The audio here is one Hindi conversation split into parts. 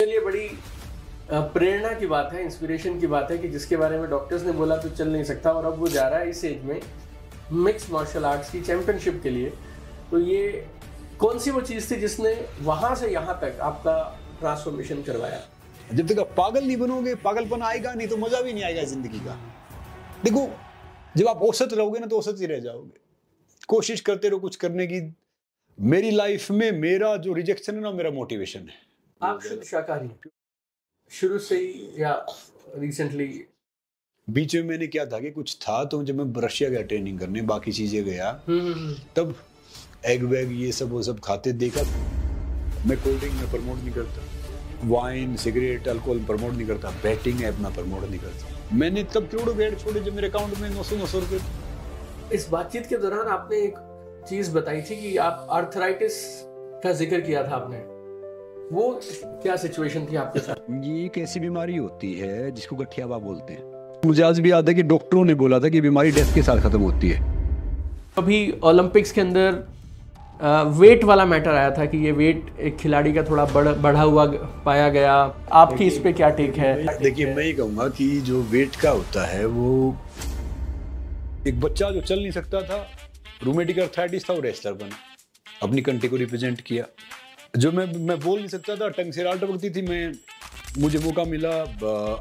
लिए बड़ी प्रेरणा की बात है, इंस्पिरेशन की बात है कि जिसके बारे में डॉक्टर्स ने बोला तो चल नहीं सकता और अब वो जा रहा है इस एज में मिक्स मार्शल आर्ट्स की चैंपियनशिप के लिए। तो ये कौन सी वो चीज़ थी जिसने वहाँ से यहाँ तक आपका ट्रांसफॉर्मेशन करवाया? जब तक आप पागल नहीं बनोगे, पागलपन आएगा नहीं तो मजा भी नहीं आएगा जिंदगी का। देखो, जब आप औसत रहोगे ना तो औसत ही रह जाओगे। कोशिश करते रहो कुछ करने की। मेरी लाइफ में मेरा जो रिजेक्शन है ना, मेरा मोटिवेशन है। आप शुद्ध शाकाहारी शुरू से ही या रिसेंटली? बीच में मैंने क्या था कि कुछ था, तो जब मैं रशिया गया ट्रेनिंग करने, बाकी चीजें गया, तब एग वैग ये सब वो सब खाते देखा। मैं कोल्ड ड्रिंक में प्रमोट नहीं करता, वाइन सिगरेट अल्कोहल प्रमोट नहीं करता, बैटिंग ऐप में प्रमोट नहीं करता। मैंने तब करोड़ों बेड छोड़े जब मेरे अकाउंट में 900 रुपये थे। इस बातचीत के दौरान आपने एक चीज बताई थी कि आप आर्थराइटिस का जिक्र किया था आपने, वो क्या सिचुएशन थी आपके साथ? ये एक ऐसी बीमारी होती है जिसको गठियावा बोलते हैं। मुझे आज भी याद है कि डॉक्टरों ने बोला था कि बीमारी डेथ के साथ खत्म होती है। अभी ओलंपिक्स के अंदर वेट वाला मैटर आया था कि ये वेट एक खिलाड़ी का थोड़ा बढ़ा हुआ पाया गया। आपकी इस पे क्या टेक है? देखिए, मैं ये कहूँगा कि जो वेट का होता है वो, एक बच्चा जो चल नहीं सकता था, रूमेटिक अर्थराइटिस था, वो रेसलर बना, अपनी कंट्री को रिप्रेजेंट किया। जो मैं बोल नहीं सकता था, टंग से राल टपकती थी, मुझे मौका मिला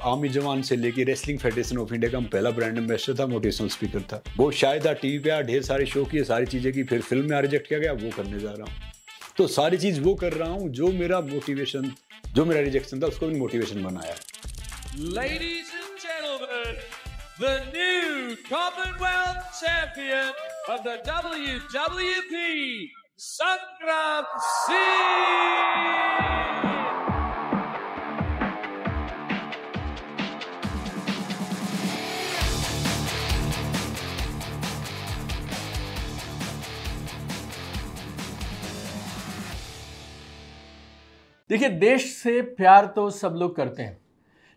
आर्मी जवान से लेके रेसलिंग फेडरेशन ऑफ इंडिया का पहला ब्रांड एम्बेसडर था, मोटिवेशनल स्पीकर था। वो शायद था, टीवी पे ढेर सारे शो किए, सारी चीज़ें की, फिर फिल्म में रिजेक्ट किया गया, वो करने जा रहा हूँ। तो सारी चीज़ वो कर रहा हूँ जो मेरा मोटिवेशन, जो मेरा रिजेक्शन था उसको भी मोटिवेशन बनाया। Ladies and gentlemen, the new Commonwealth champion of the WWP, Sangram Singh! देखिए, देश से प्यार तो सब लोग करते हैं,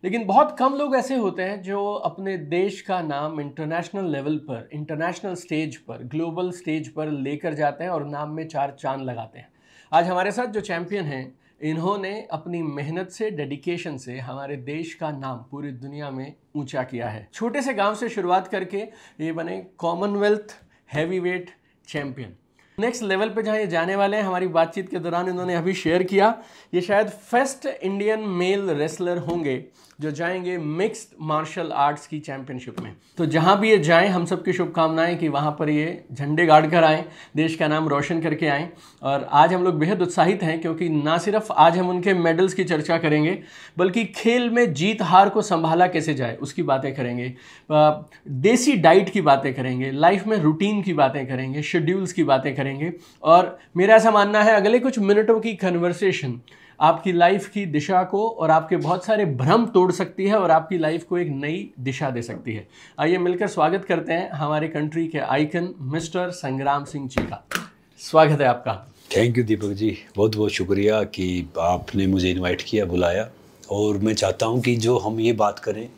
लेकिन बहुत कम लोग ऐसे होते हैं जो अपने देश का नाम इंटरनेशनल लेवल पर, इंटरनेशनल स्टेज पर, ग्लोबल स्टेज पर लेकर जाते हैं और नाम में चार चांद लगाते हैं। आज हमारे साथ जो चैंपियन हैं, इन्होंने अपनी मेहनत से, डेडिकेशन से हमारे देश का नाम पूरी दुनिया में ऊंचा किया है। छोटे से गांव से शुरुआत करके ये बने Commonwealth heavyweight champion. Next level पे जहाँ ये जाने वाले हैं, हमारी बातचीत के दौरान इन्होंने अभी शेयर किया, ये शायद फर्स्ट इंडियन मेल रेसलर होंगे जो जाएंगे मिक्स्ड मार्शल आर्ट्स की चैंपियनशिप में। तो जहाँ भी ये जाएं, हम सबकी शुभकामनाएं कि वहाँ पर ये झंडे गाड़ कर आएँ, देश का नाम रोशन करके आएँ। और आज हम लोग बेहद उत्साहित हैं क्योंकि ना सिर्फ आज हम उनके मेडल्स की चर्चा करेंगे, बल्कि खेल में जीत हार को संभाला कैसे जाए उसकी बातें करेंगे, देसी डाइट की बातें करेंगे, लाइफ में रूटीन की बातें करेंगे, शेड्यूल्स की बातें करेंगे। और मेरा ऐसा मानना है अगले कुछ मिनटों की कन्वर्सेशन आपकी लाइफ की दिशा को और आपके बहुत सारे भ्रम तोड़ सकती है और आपकी लाइफ को एक नई दिशा दे सकती है। आइए मिलकर स्वागत करते हैं हमारे कंट्री के आइकन मिस्टर संग्राम सिंह जी का। स्वागत है आपका। थैंक यू दीपक जी, बहुत बहुत शुक्रिया कि आपने मुझे इनवाइट किया, बुलाया। और मैं चाहता हूँ कि जो हम ये बात करें,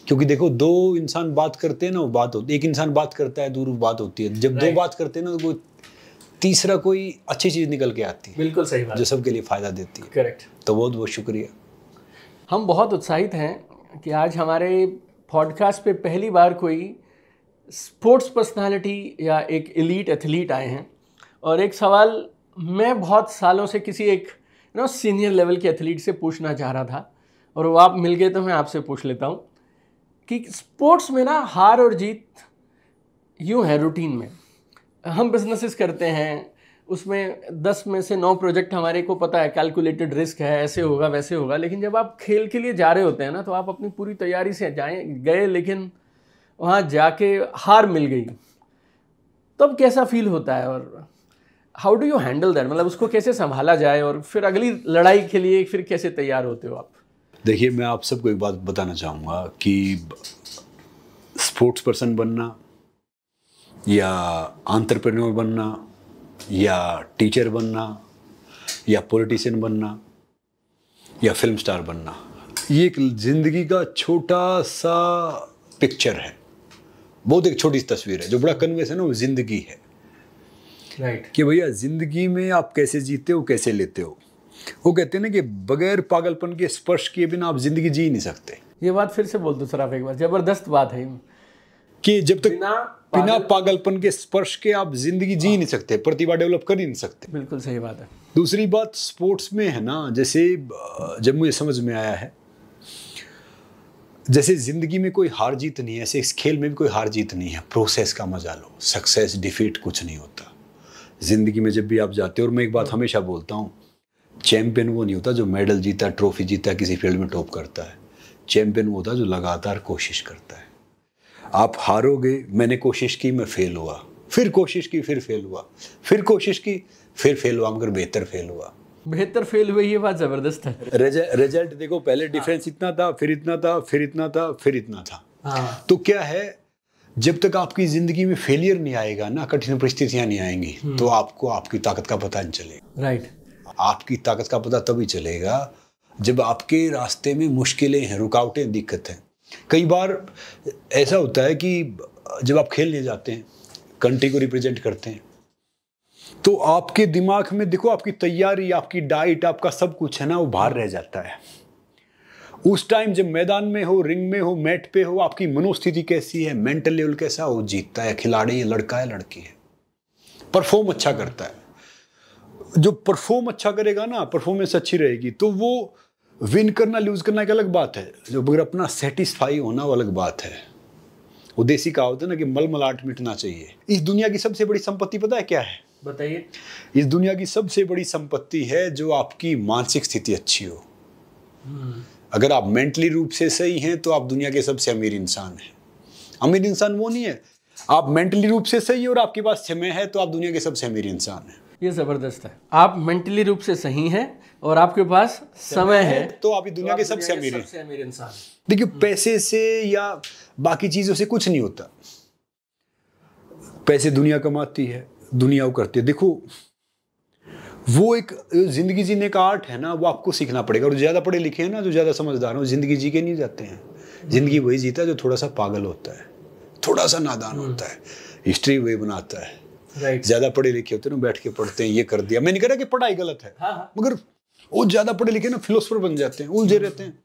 क्योंकि देखो, दो इंसान बात करते हैं ना, वो बात होती है। एक इंसान बात करता है, दूर बात होती है। जब दो बात करते हैं ना, तो तीसरा कोई अच्छी चीज़ निकल के आती है। बिल्कुल सही बात, जो सबके लिए फ़ायदा देती है। करेक्ट। तो बहुत बहुत शुक्रिया। हम बहुत उत्साहित हैं कि आज हमारे पॉडकास्ट पे पहली बार कोई स्पोर्ट्स पर्सनालिटी या एक एलीट एथलीट आए हैं। और एक सवाल मैं बहुत सालों से किसी एक सीनियर लेवल के एथलीट से पूछना चाह रहा था और वो आप मिल गए, तो मैं आपसे पूछ लेता हूँ कि स्पोर्ट्स में ना हार और जीत यूँ है। रूटीन में हम बिजनेसेस करते हैं, उसमें 10 में से 9 प्रोजेक्ट हमारे को पता है, कैलकुलेटेड रिस्क है, ऐसे होगा वैसे होगा। लेकिन जब आप खेल के लिए जा रहे होते हैं ना, तो आप अपनी पूरी तैयारी से गए, लेकिन वहाँ जाके हार मिल गई, तब कैसा फील होता है और how do you handle that? मतलब उसको कैसे संभाला जाए और फिर अगली लड़ाई के लिए फिर कैसे तैयार होते हो आप? देखिए, मैं आप सबको एक बात बताना चाहूँगा कि स्पोर्ट्स पर्सन बनना या एंटरप्रेन्योर बनना या टीचर बनना या पॉलिटिशियन बनना या फिल्म स्टार बनना, ये एक ज़िंदगी का छोटा सा पिक्चर है। बहुत एक छोटी सी तस्वीर है। जो बड़ा कन्वेंस है ना, वो ज़िंदगी है। राइट। कि भैया ज़िंदगी में आप कैसे जीते हो, कैसे लेते हो। वो कहते हैं ना कि बगैर पागलपन के स्पर्श किए बिना आप जिंदगी जी नहीं सकते। ये बात फिर से बोल दो सर आप एक बार, जबरदस्त बात है कि जब तक बिना पागलपन के स्पर्श के आप जिंदगी जी नहीं सकते, प्रतिभा डेवलप कर ही नहीं सकते। बिल्कुल सही बात है। दूसरी बात स्पोर्ट्स में है ना, जैसे जब मुझे समझ में आया है, जैसे जिंदगी में कोई हार जीत नहीं है, ऐसे इस खेल में भी कोई हार जीत नहीं है। प्रोसेस का मजा लो, सक्सेस डिफीट कुछ नहीं होता जिंदगी में। जब भी आप जाते हो, और मैं एक बात हमेशा बोलता हूँ, चैंपियन वो नहीं होता जो मेडल जीता, ट्रॉफी जीता, किसी फील्ड में टॉप करता है। चैंपियन वो होता है जो लगातार कोशिश करता है। आप हारोगे, मैंने कोशिश की, मैं फेल हुआ, फिर कोशिश की, फिर फेल हुआ, फिर कोशिश की, फिर फेल हुआ, मगर बेहतर फेल हुआ। बेहतर फेल हुई, ये बात जबरदस्त है। रिजल्ट देखो, पहले डिफरेंस इतना था, फिर इतना था, फिर इतना था, फिर इतना था। हाँ। तो क्या है, जब तक आपकी जिंदगी में फेलियर नहीं आएगा ना, कठिन परिस्थितियां नहीं आएंगी, तो आपको आपकी ताकत का पता नहीं चलेगा। राइट। आपकी ताकत का पता तभी चलेगा जब आपके रास्ते में मुश्किलें हैं, रुकावटें, दिक्कत हैं। कई बार ऐसा होता है कि जब आप खेलने जाते हैं, कंट्री को रिप्रेजेंट करते हैं, तो आपके दिमाग में देखो, आपकी तैयारी, आपकी डाइट, आपका सब कुछ है ना, वो बाहर रह जाता है। उस टाइम जब मैदान में हो, रिंग में हो, मैट पे हो, आपकी मनोस्थिति कैसी है, मेंटल लेवल कैसा हो, जीतता है खिलाड़ी, लड़का है, लड़की है, परफॉर्म अच्छा करता है। जो परफॉर्म अच्छा करेगा ना, परफॉर्मेंस अच्छी रहेगी, तो वो विन करना लूज करना एक अलग बात है, जो अगर अपना सेटिस्फाई होना वो अलग बात है। वो देसी कहावत है ना कि मलमलाहट मिटना चाहिए। इस दुनिया की सबसे बड़ी संपत्ति पता है क्या है? बताइए। इस दुनिया की सबसे बड़ी संपत्ति है जो आपकी मानसिक स्थिति अच्छी हो। अगर आप मेंटली रूप से सही हैं तो आप दुनिया के सबसे अमीर इंसान हैं। अमीर इंसान वो नहीं है, आप मेंटली रूप से सही और आपके पास समय है तो आप दुनिया के सबसे अमीर इंसान हैं। ये जबरदस्त है। आप मेंटली रूप से सही हैं और आपके पास समय है तो आप दुनिया के सबसे अमीर इंसान। देखिए, पैसे से या बाकी चीजों से कुछ नहीं होता। पैसे दुनिया कमाती है, दुनिया वो करती है। देखो, वो एक जिंदगी जीने का आर्ट है ना, वो आपको सीखना पड़ेगा। और ज्यादा पढ़े लिखे हैं ना, जो ज्यादा समझदार हो, जिंदगी जी के नहीं जाते हैं। जिंदगी वही जीता है जो थोड़ा सा पागल होता है, थोड़ा सा नादान होता है। हिस्ट्री वही बनाता है। ज्यादा पढ़े लिखे होते हैं ना, बैठ के पढ़ते हैं, ये कर दिया। मैं नहीं कह रहा कि पढ़ाई गलत है, मगर वो ज्यादा पढ़े लिखे ना फिलोसोफर बन जाते हैं, उलझे रहते हैं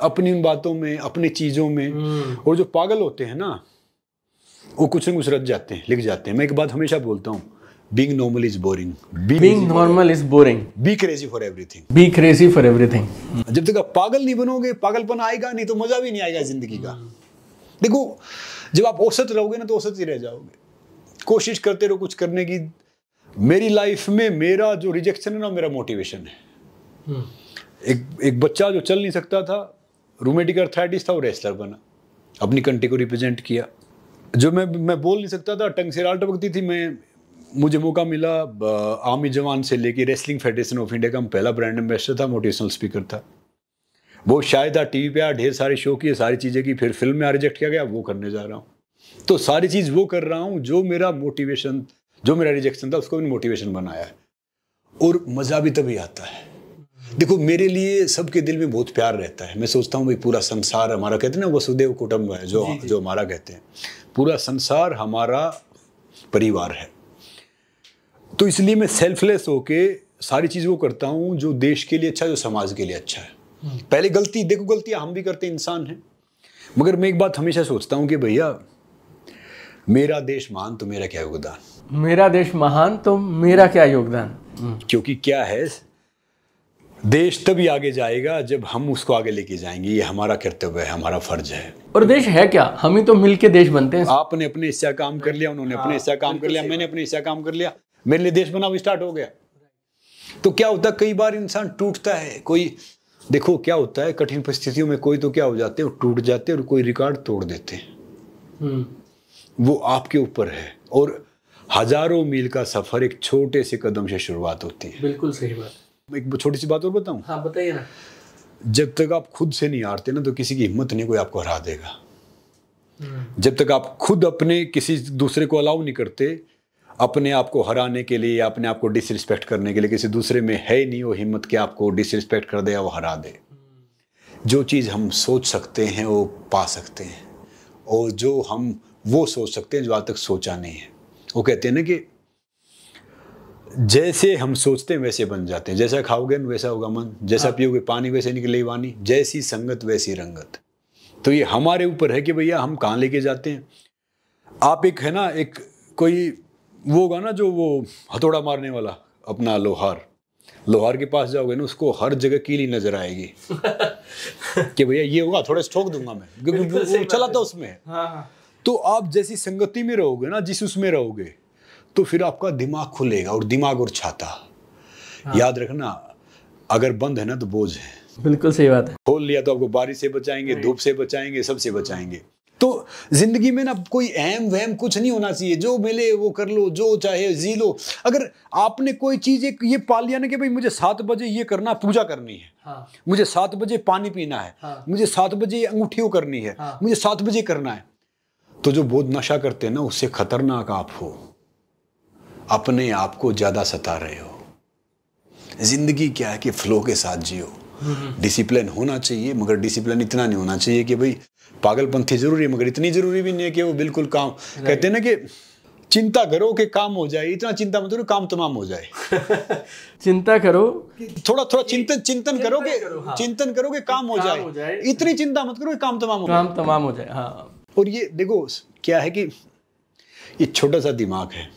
अपनी इन बातों में, अपनी चीजों में। और जो पागल होते हैं ना, वो कुछ न कुछ रच जाते हैं, लिख जाते हैं। मैं एक बात हमेशा बोलता हूँ, being normal is boring, being normal is boring, be crazy for everything, be crazy for everything. जब तक आप पागल नहीं बनोगे, पागलपन आएगा नहीं, तो मजा भी नहीं आएगा जिंदगी का। देखो, जब आप औसत रहोगे ना, तो औसत ही रह जाओगे। कोशिश करते रहो कुछ करने की। मेरी लाइफ में मेरा जो रिजेक्शन है ना, मेरा मोटिवेशन है। एक बच्चा जो चल नहीं सकता था, रूमेटिक आर्थराइटिस था, वो रेसलर बना, अपनी कंट्री को रिप्रेजेंट किया। जो मैं बोल नहीं सकता था, टंग से राल टपकती थी, मुझे मौका मिला आर्मी जवान से लेके रेसलिंग फेडरेशन ऑफ इंडिया का पहला ब्रांड एम्बेसडर था, मोटिवेशनल स्पीकर था। वो शायद था, टीवी पे ढेर सारे शो किए, सारी चीज़ें की, फिर फिल्म में रिजेक्ट किया गया, वो करने जा रहा हूँ। तो सारी चीज़ वो कर रहा हूँ जो मेरा मोटिवेशन, जो मेरा रिजेक्शन था, उसको मैंने मोटिवेशन बनाया है। और मज़ा भी तभी आता है। देखो, मेरे लिए सबके दिल में बहुत प्यार रहता है। मैं सोचता हूँ भाई, पूरा संसार हमारा, कहते हैं ना वसुदेव कुटुंब है, जो हमारा कहते हैं, पूरा संसार हमारा परिवार है। तो इसलिए मैं सेल्फलेस होके सारी चीज़ वो करता हूँ जो देश के लिए अच्छा, जो समाज के लिए अच्छा है। पहले गलतियाँ हम भी करते, इंसान हैं, मगर मैं एक बात हमेशा सोचता हूँ कि भैया, मेरा देश महान तो मेरा क्या योगदान, मेरा देश महान तो मेरा क्या योगदान। क्योंकि क्या है, देश तभी आगे जाएगा जब हम उसको आगे लेके जाएंगे। ये हमारा कर्तव्य है, हमारा फर्ज है। और देश है क्या, हम ही तो मिलके देश बनते हैं। आपने अपने हिस्सा काम कर लिया, उन्होंने अपने हिस्सा काम कर लिया, मैंने अपने हिस्सा काम कर लिया, मेरे लिए देश बना स्टार्ट हो गया। तो क्या होता है, कई बार इंसान टूटता है। कोई, देखो क्या होता है, कठिन परिस्थितियों में कोई तो क्या हो जाते हैं, वो टूट जाते हैं, और कोई रिकॉर्ड तोड़ देते हैं। वो आपके ऊपर है। और हजारों मील का सफर एक छोटे से कदम से शुरुआत होती है। बिल्कुल सही बात। एक छोटी सी बात और बताऊं? हाँ, बताइए ना। जब तक आप खुद से नहीं हारते ना, तो किसी की हिम्मत नहीं कोई आपको हरा देगा। जब तक आप खुद अपने किसी दूसरे को अलाउ नहीं करते, अपने आप को हराने के लिए या अपने आप को डिसरिस्पेक्ट करने के लिए, किसी दूसरे में है ही नहीं वो हिम्मत कि आपको डिसरिस्पेक्ट कर दे या वो हरा दे। जो चीज़ हम सोच सकते हैं वो पा सकते हैं, और जो हम वो सोच सकते हैं जो आज तक सोचा नहीं है। वो कहते हैं ना कि जैसे हम सोचते हैं वैसे बन जाते हैं, जैसा खाओगे वैसा होगा मन, जैसा पियोगे पानी वैसे निकलेगी वाणी, जैसी संगत वैसी रंगत। तो ये हमारे ऊपर है कि भैया हम कहाँ लेके जाते हैं। आप एक है ना, एक कोई वो होगा ना जो वो हथौड़ा मारने वाला अपना लोहार के पास जाओगे ना, उसको हर जगह कीली नजर आएगी कि भैया ये होगा, थोड़ा ठोक दूंगा मैं, क्योंकि वो चला था उसमें। तो आप जैसी संगति में रहोगे ना, जिस उसमें रहोगे, तो फिर आपका दिमाग खुलेगा, और दिमाग और छाता। याद रखना, अगर बंद है ना तो बोझ है। बिल्कुल सही बात है। खोल लिया तो आपको बारिश से बचाएंगे, धूप से बचाएंगे, सबसे बचाएंगे। तो जिंदगी में ना कोई अहम वहम कुछ नहीं होना चाहिए, जो मिले वो कर लो, जो चाहे जी लो। अगर आपने कोई चीज एक ये पाल लिया ना कि भाई मुझे 7 बजे ये करना, पूजा करनी है, मुझे 7 बजे पानी पीना है, मुझे 7 बजे ये अंगूठियों करनी है, मुझे 7 बजे करना है, तो जो बहुत नशा करते हैं ना, उससे खतरनाक आप हो, अपने आप को ज्यादा सता रहे हो। जिंदगी क्या है कि फ्लो के साथ जियो। डिसिप्लिन होना चाहिए, मगर डिसिप्लिन इतना नहीं होना चाहिए कि भाई पागलपंथी जरूरी है, मगर इतनी जरूरी भी नहीं है कि वो बिल्कुल काम। कहते हैं ना कि चिंता करो कि काम हो जाए, इतना चिंता मत करो काम तमाम हो जाए। चिंता करो, थोड़ा चिंतन करो कि चिंतन करो कि काम हो जाए, इतनी चिंता मत करो कि काम तमाम हो जाए। हाँ। और ये देखो क्या है कि ये छोटा सा दिमाग है।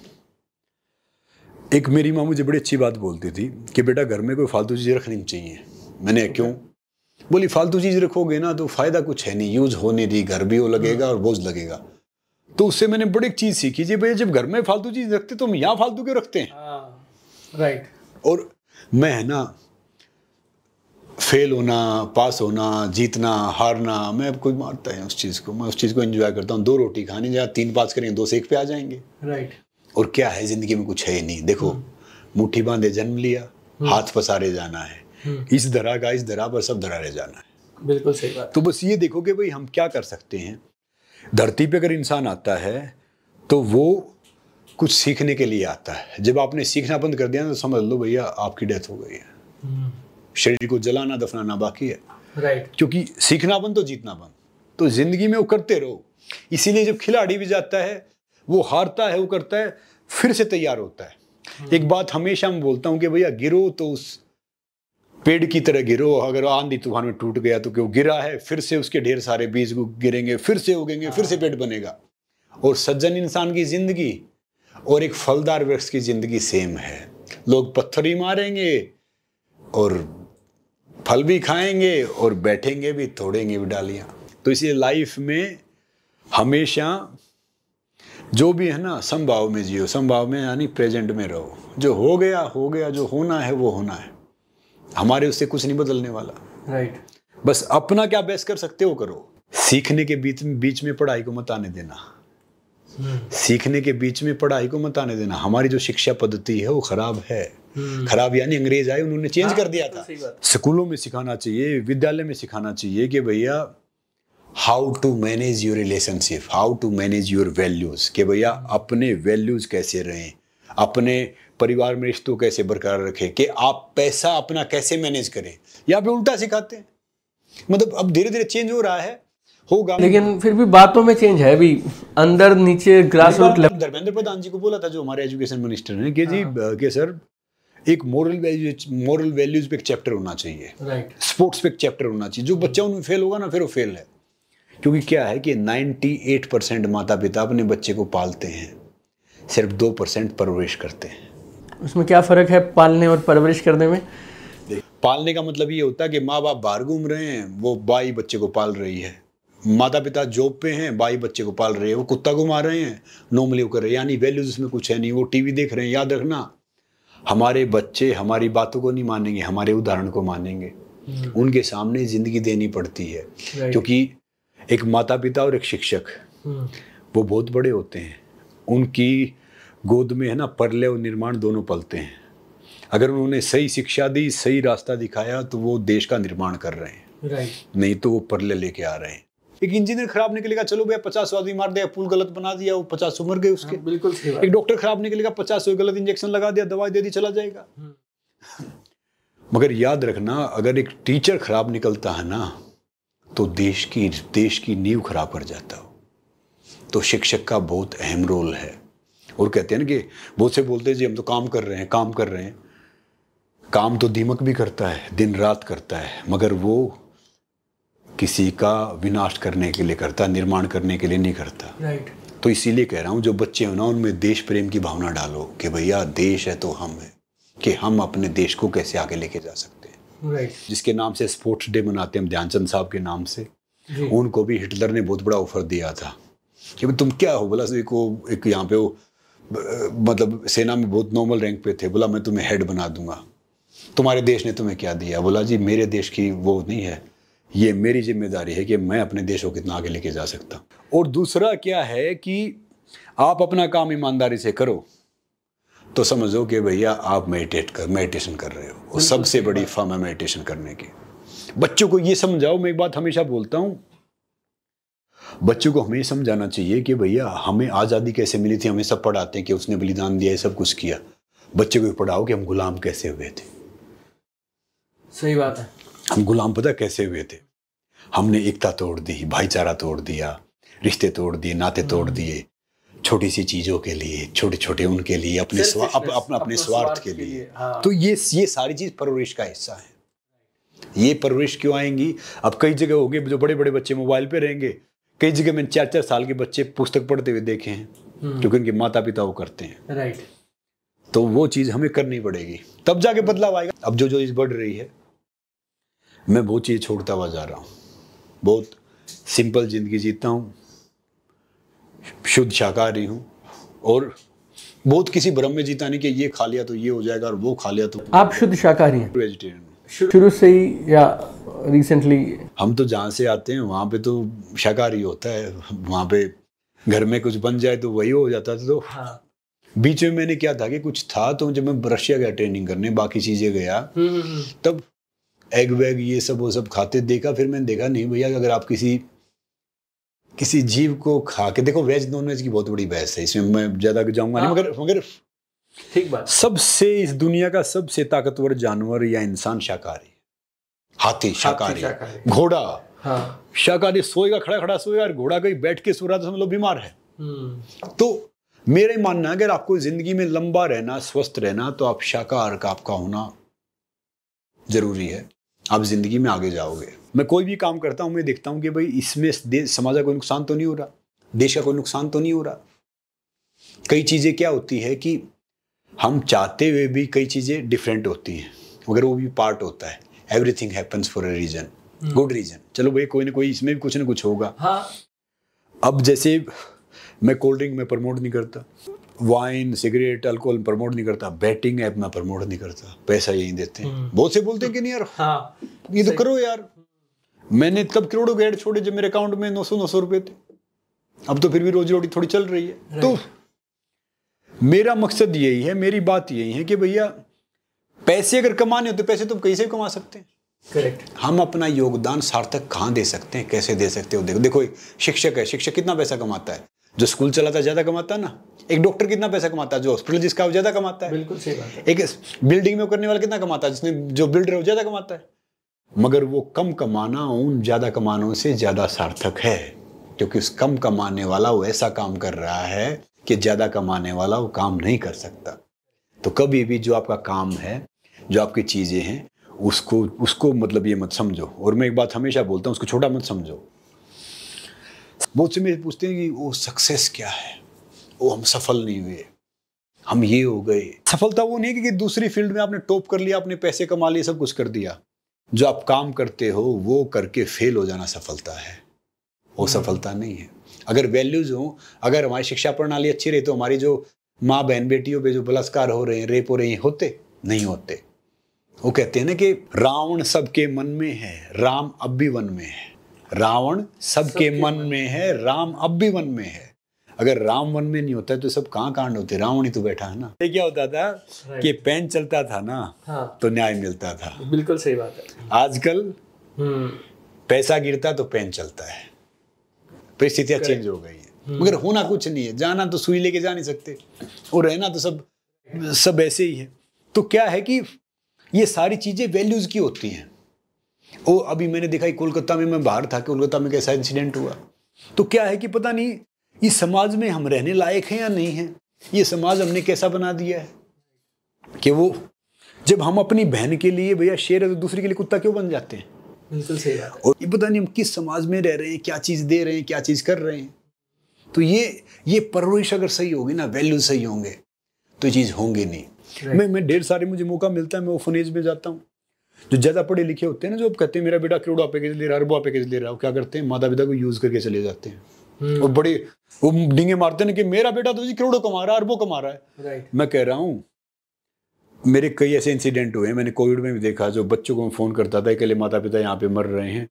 एक मेरी माँ मुझे बड़ी अच्छी बात बोलती थी कि बेटा घर में कोई फालतू चीज रखनी नहीं चाहिए। मैंने क्यों? बोली फालतू चीज रखोगे ना तो फायदा कुछ है नहीं, यूज होने दी, घर भी वो लगेगा और बोझ लगेगा। तो उससे मैंने बड़ी चीज सीखी जी, भैया जब घर में फालतू चीज रखते तो हम यहाँ फालतू क्यों रखते हैं? राइट। और मैं है ना, फेल होना, पास होना, जीतना, हारना, मैं कोई मारता है उस चीज को, मैं उस चीज को एंजॉय करता हूँ। 2 रोटी खानी, जहाँ 3 पास करेंगे 2 से 1 पे आ जाएंगे। राइट। और क्या है, जिंदगी में कुछ है ही नहीं। देखो मुट्ठी बांधे जन्म लिया, हाथ पसारे जाना है, इस धरा का इस धरा पर सब धरा रह जाना है। बिल्कुल सही बात। तो बस ये देखो कि भाई हम क्या कर सकते हैं। धरती पे अगर इंसान आता है तो वो कुछ सीखने के लिए आता है। जब आपने सीखना बंद कर दिया ना तो समझ लो भैया आपकी डेथ हो गई है। शरीर को जलाना दफनाना बाकी है। राइट। क्योंकि सीखना बंद तो जीतना बंद। तो जिंदगी में वो करते रहो। इसीलिए जब खिलाड़ी भी जाता है, वो हारता है, वो करता है, फिर से तैयार होता है। एक बात हमेशा मैं बोलता हूं कि भैया गिरो तो उस पेड़ की तरह गिरो। अगर आंधी तूफान में टूट गया तो क्यों गिरा है, फिर से उसके ढेर सारे बीज गिरेंगे, फिर से उगेंगे, फिर से पेड़ बनेगा। और सज्जन इंसान की जिंदगी और एक फलदार वृक्ष की जिंदगी सेम है। लोग पत्थर ही मारेंगे और फल भी खाएंगे और बैठेंगे भी, तोड़ेंगे भी डालियां। तो इसलिए लाइफ में हमेशा जो भी है ना, समभाव में जियो। समभाव में यानी प्रेजेंट में रहो। जो हो गया हो गया, जो होना है वो होना है। हमारे उससे कुछ नहीं बदलने वाला। राइट। बस अपना क्या बेस्ट कर सकते हो करो। सीखने के बीच में पढ़ाई को मत आने देना। सीखने के बीच में पढ़ाई को मत आने देना। हमारी जो शिक्षा पद्धति है वो खराब है। खराब यानी अंग्रेज आए, उन्होंने चेंज कर दिया था। स्कूलों में सिखाना चाहिए, विद्यालय में सिखाना चाहिए कि भैया how to manage your relationship, how to manage your values. कि भैया अपने वैल्यूज कैसे रहें, अपने परिवार में रिश्तों कैसे बरकरार रखें, कि आप पैसा अपना कैसे मैनेज करें। या फिर उल्टा सिखाते हैं। मतलब अब धीरे धीरे चेंज हो रहा है, होगा, लेकिन फिर भी बातों में चेंज है भी, अंदर नीचे grass root level. Dharmendra Pradhan जी को बोला था जो हमारे एजुकेशन मिनिस्टर हैं कि जी कि सर एक मोरल वैल्यूज पे एक चैप्टर होना चाहिए। राइट। स्पोर्ट्स पे एक चैप्टर होना चाहिए। जो बच्चा उनमें फेल होगा ना, फिर वो फेल है। क्योंकि क्या है कि 98% माता पिता अपने बच्चे को पालते हैं, सिर्फ 2% परवरिश करते हैं। उसमें क्या फर्क है पालने और परवरिश करने में? पालने का मतलब ये होता है कि माँ बाप बाहर घूम रहे हैं, वो बाई बच्चे को पाल रही है। माता पिता जॉब पे हैं, बाई बच्चे को पाल रही है। वो कुत्ता घुमा रहे हैं, नॉर्मली वो कर रहे हैं, यानी वैल्यूज उसमें कुछ है नहीं। वो टीवी देख रहे हैं। याद रखना, हमारे बच्चे हमारी बातों को नहीं मानेंगे, हमारे उदाहरण को मानेंगे। उनके सामने जिंदगी देनी पड़ती है। क्योंकि एक माता पिता और एक शिक्षक वो बहुत बड़े होते हैं। उनकी गोद में है ना परलय और निर्माण दोनों पलते हैं। अगर उन्होंने सही शिक्षा दी, सही रास्ता दिखाया, तो वो देश का निर्माण कर रहे हैं। राइट। नहीं तो वो परलय लेके आ रहे हैं। एक इंजीनियर खराब निकलेगा, चलो भैया 50 आदमी मार दिया, पुल गलत बना दिया, वो 50 मर गए उसके। बिल्कुल सही बात। एक डॉक्टर खराब निकलेगा, 50 गलत इंजेक्शन लगा दिया, दवाई दे दी, चला जाएगा। मगर याद रखना, अगर एक टीचर खराब निकलता है ना, तो देश की नींव खराब कर जाता हो। तो शिक्षक का बहुत अहम रोल है। और कहते हैं ना कि बहुत से बोलते हैं जी हम तो काम कर रहे हैं, काम कर रहे हैं। काम तो दीमक भी करता है, दिन रात करता है, मगर वो किसी का विनाश करने के लिए करता है, निर्माण करने के लिए नहीं करता। राइट। तो इसीलिए कह रहा हूँ जो बच्चे हो ना, उनमें देश प्रेम की भावना डालो कि भैया देश है तो हम है, कि हम अपने देश को कैसे आगे लेके जा सकते हैं। राइट। जिसके नाम से स्पोर्ट्स डे मनाते हैं हम, ध्यानचंद साहब के नाम से, उनको भी हिटलर ने बहुत बड़ा ऑफर दिया था कि भाई तुम क्या हो, बोला एक यहाँ पे वो मतलब सेना में बहुत नॉर्मल रैंक पे थे, बोला मैं तुम्हें हेड बना दूंगा, तुम्हारे देश ने तुम्हें क्या दिया? बोला जी मेरे देश की वो नहीं है, ये मेरी जिम्मेदारी है कि मैं अपने देश को कितना आगे लेके जा सकता। और दूसरा क्या है कि आप अपना काम ईमानदारी से करो तो समझो कि भैया आप मेडिटेशन कर रहे हो, और सबसे बड़ी फॉर्म है मेडिटेशन करने की। बच्चों को ये समझाओ, मैं एक बात हमेशा बोलता हूँ, बच्चों को हमें समझाना चाहिए कि भैया हमें आज़ादी कैसे मिली थी, हमें सब पढ़ाते हैं कि उसने बलिदान दिया, सब कुछ किया। बच्चे को पढ़ाओ कि हम गुलाम कैसे हुए थे। सही बात है। हम गुलाम पता कैसे हुए थे? हमने एकता तोड़ दी, भाईचारा तोड़ दिया, रिश्ते तोड़ दिए, नाते तोड़ दिए, छोटी सी चीजों के लिए, छोटे छोटे उनके लिए, अपने स्वार्थ के लिए। हाँ। तो ये सारी चीज परवरिश का हिस्सा है। ये परवरिश क्यों आएंगी? अब कई जगह होगी जो बड़े बड़े बच्चे मोबाइल पे रहेंगे, कई जगह मैंने 4-4 साल के बच्चे पुस्तक पढ़ते हुए देखे हैं, क्योंकि उनके माता पिता वो करते हैं। राइट। तो वो चीज हमें करनी पड़ेगी, तब जाके बदलाव आएगा। अब जो चीज बढ़ रही है, मैं बहुत चीज छोड़ता हुआ जा रहा हूँ, बहुत सिंपल जिंदगी जीता हूँ, शुद्ध शाकाहारी हूँ, और बहुत किसी भ्रम में जीता नहीं कि ये खा लिया तो ये हो जाएगा और वो खा लिया तो। आप शुद्ध शाकाहारी हैं? वेजिटेरियन शुरू से ही या रिसेंटली? हम तो जहाँ से आते हैं वहाँ पे तो शाकाहारी होता है, वहाँ पे घर में कुछ बन जाए तो वही हो जाता था। तो हाँ। बीच में मैंने क्या था कि कुछ था, तो जब मैं रशिया गया ट्रेनिंग करने, बाकी चीजें गया, तब एग वैग ये सब वो सब खाते देखा। फिर मैंने देखा नहीं भैया, अगर आप किसी जीव को खा के देखो, वेज नॉन वेज की बहुत बड़ी बहस है, इसमें मैं ज्यादा जाऊंगा नहीं, मगर ठीक बात। सबसे इस दुनिया का सबसे ताकतवर जानवर या इंसान शाकाहारी। हाथी शाकाहारी, घोड़ा शाकाहारी, सोएगा, खड़ा खड़ा सोएगा, और घोड़ा कहीं बैठ के सो रहा तो समझ लो बीमार है। तो मेरा ही मानना है अगर आपको जिंदगी में लंबा रहना, स्वस्थ रहना, तो आप शाकाहार का आपका होना जरूरी है। आप जिंदगी में आगे जाओगे। मैं कोई भी काम करता हूं, मैं देखता हूं कि भाई इसमें समाज का कोई नुकसान तो नहीं हो रहा, देश का कोई नुकसान तो नहीं हो रहा। कई चीजें क्या होती है कि हम चाहते हुए भी कई चीजें डिफरेंट होती हैं, मगर वो भी पार्ट होता है। Everything happens for a reason, good reason. चलो भाई कोई ना कोई इसमें भी कुछ ना कुछ होगा। हाँ। अब जैसे मैं कोल्ड ड्रिंक में प्रमोट नहीं करता, वाइन सिगरेट अल्कोहल प्रमोट नहीं करता, बैटिंग ऐप में प्रमोट नहीं करता, पैसा यही देते हैं। बहुत से बोलते हैं कि नहीं यार हाँ, ये तो करो यार। मैंने तब करोड़ों के ऐड छोड़े जब मेरे अकाउंट में 900 रुपए थे, अब तो फिर भी रोजी रोटी थोड़ी चल रही है। तो मेरा मकसद यही है, मेरी बात यही है कि भैया पैसे अगर कमाने होते, पैसे तो कहीं से कमा सकते हैं। करेक्ट। हम अपना योगदान सार्थक कहाँ दे सकते हैं, कैसे दे सकते हो? देखो शिक्षक है, शिक्षक कितना पैसा कमाता है? जो स्कूल चलाता है ज्यादा कमाता है ना। एक डॉक्टर कितना पैसा कमाता है? जो हॉस्पिटल जिसका वो ज्यादा कमाता है। बिल्कुल सही बात है। एक बिल्डिंग में करने वाला कितना कमाता है? जिसने जो बिल्डर है वो ज्यादा कमाता है। मगर वो कम कमाना उन ज्यादा कमानों से ज्यादा सार्थक है, क्योंकि उस कम कमाने वाला वो ऐसा काम कर रहा है कि ज्यादा कमाने वाला वो काम नहीं कर सकता। तो कभी भी जो आपका काम है, जो आपकी चीजें हैं, उसको मतलब ये मत समझो। और मैं एक बात हमेशा बोलता हूँ, उसको छोटा मत समझो। बहुत से मेरे पूछते हैं कि वो सक्सेस क्या है, वो हम सफल नहीं हुए, हम ये हो गए। सफलता वो नहीं है कि दूसरी फील्ड में आपने टॉप कर लिया, आपने पैसे कमा लिए, सब कुछ कर दिया। जो आप काम करते हो वो करके फेल हो जाना सफलता है, वो सफलता नहीं है। अगर वैल्यूज हो, अगर हमारी शिक्षा प्रणाली अच्छी रही तो हमारी जो माँ बहन बेटियों पे जो बलात्कार हो रहे हैं, रेप हो रहे हैं, होते नहीं होते। वो कहते हैं ना कि रावण सबके मन में है, राम अब भी वन में है। रावण सबके मन में है, राम अब भी वन में है। अगर राम वन में नहीं होता है तो सब कहाँ कांड होते? रावण ही तो बैठा है ना। ये क्या होता था कि पेन चलता था ना, हाँ, तो न्याय मिलता था। बिल्कुल सही बात है। आजकल पैसा गिरता तो पेन चलता है। परिस्थितियां चेंज हो गई है, मगर होना कुछ नहीं है। जाना तो सुई लेके जा नहीं सकते, और रहना तो सब ऐसे ही है। तो क्या है कि ये सारी चीजें वैल्यूज की होती हैं। वो अभी मैंने देखा कोलकाता में, मैं बाहर था, कोलकाता में कैसा इंसिडेंट हुआ। तो क्या है कि पता नहीं इस समाज में हम रहने लायक हैं या नहीं है। किसी ये समाज हमने कैसा बना दिया है कि वो जब हम अपनी बहन के लिए भैया शेर है तो दूसरे के लिए कुत्ता क्यों बन जाते हैं? बिल्कुल सही बात है। और ये पता नहीं हम किस समाज में रह रहे हैं, क्या चीज दे रहे हैं, क्या चीज कर रहे हैं। तो ये परवरिश अगर सही होगी ना, वैल्यू सही होंगे तो ये चीज होंगे नहीं। मैं ढेर सारे मुझे मौका मिलता है, मैं ऑर्फनेज में जाता हूँ। जो ज्यादा पढ़े लिखे होते हैं ना, जो अब कहते हैं मेरा बेटा करोड़ों पैकेज ले रहा है, अरबों पैकेज ले रहा है, क्या करते हैं माता पिता को यूज करके चले जाते हैं और बड़े वो डींगे मारते हैं कि मेरा बेटा तो जी करोड़ों कमा रहा है, अरबों कमा रहा है। मैं कह रहा हूँ मेरे कई ऐसे इंसिडेंट हुए, मैंने कोविड में भी देखा, जो बच्चों को मैं फ़ोन करता था, अकेले माता पिता यहाँ पे मर रहे हैं,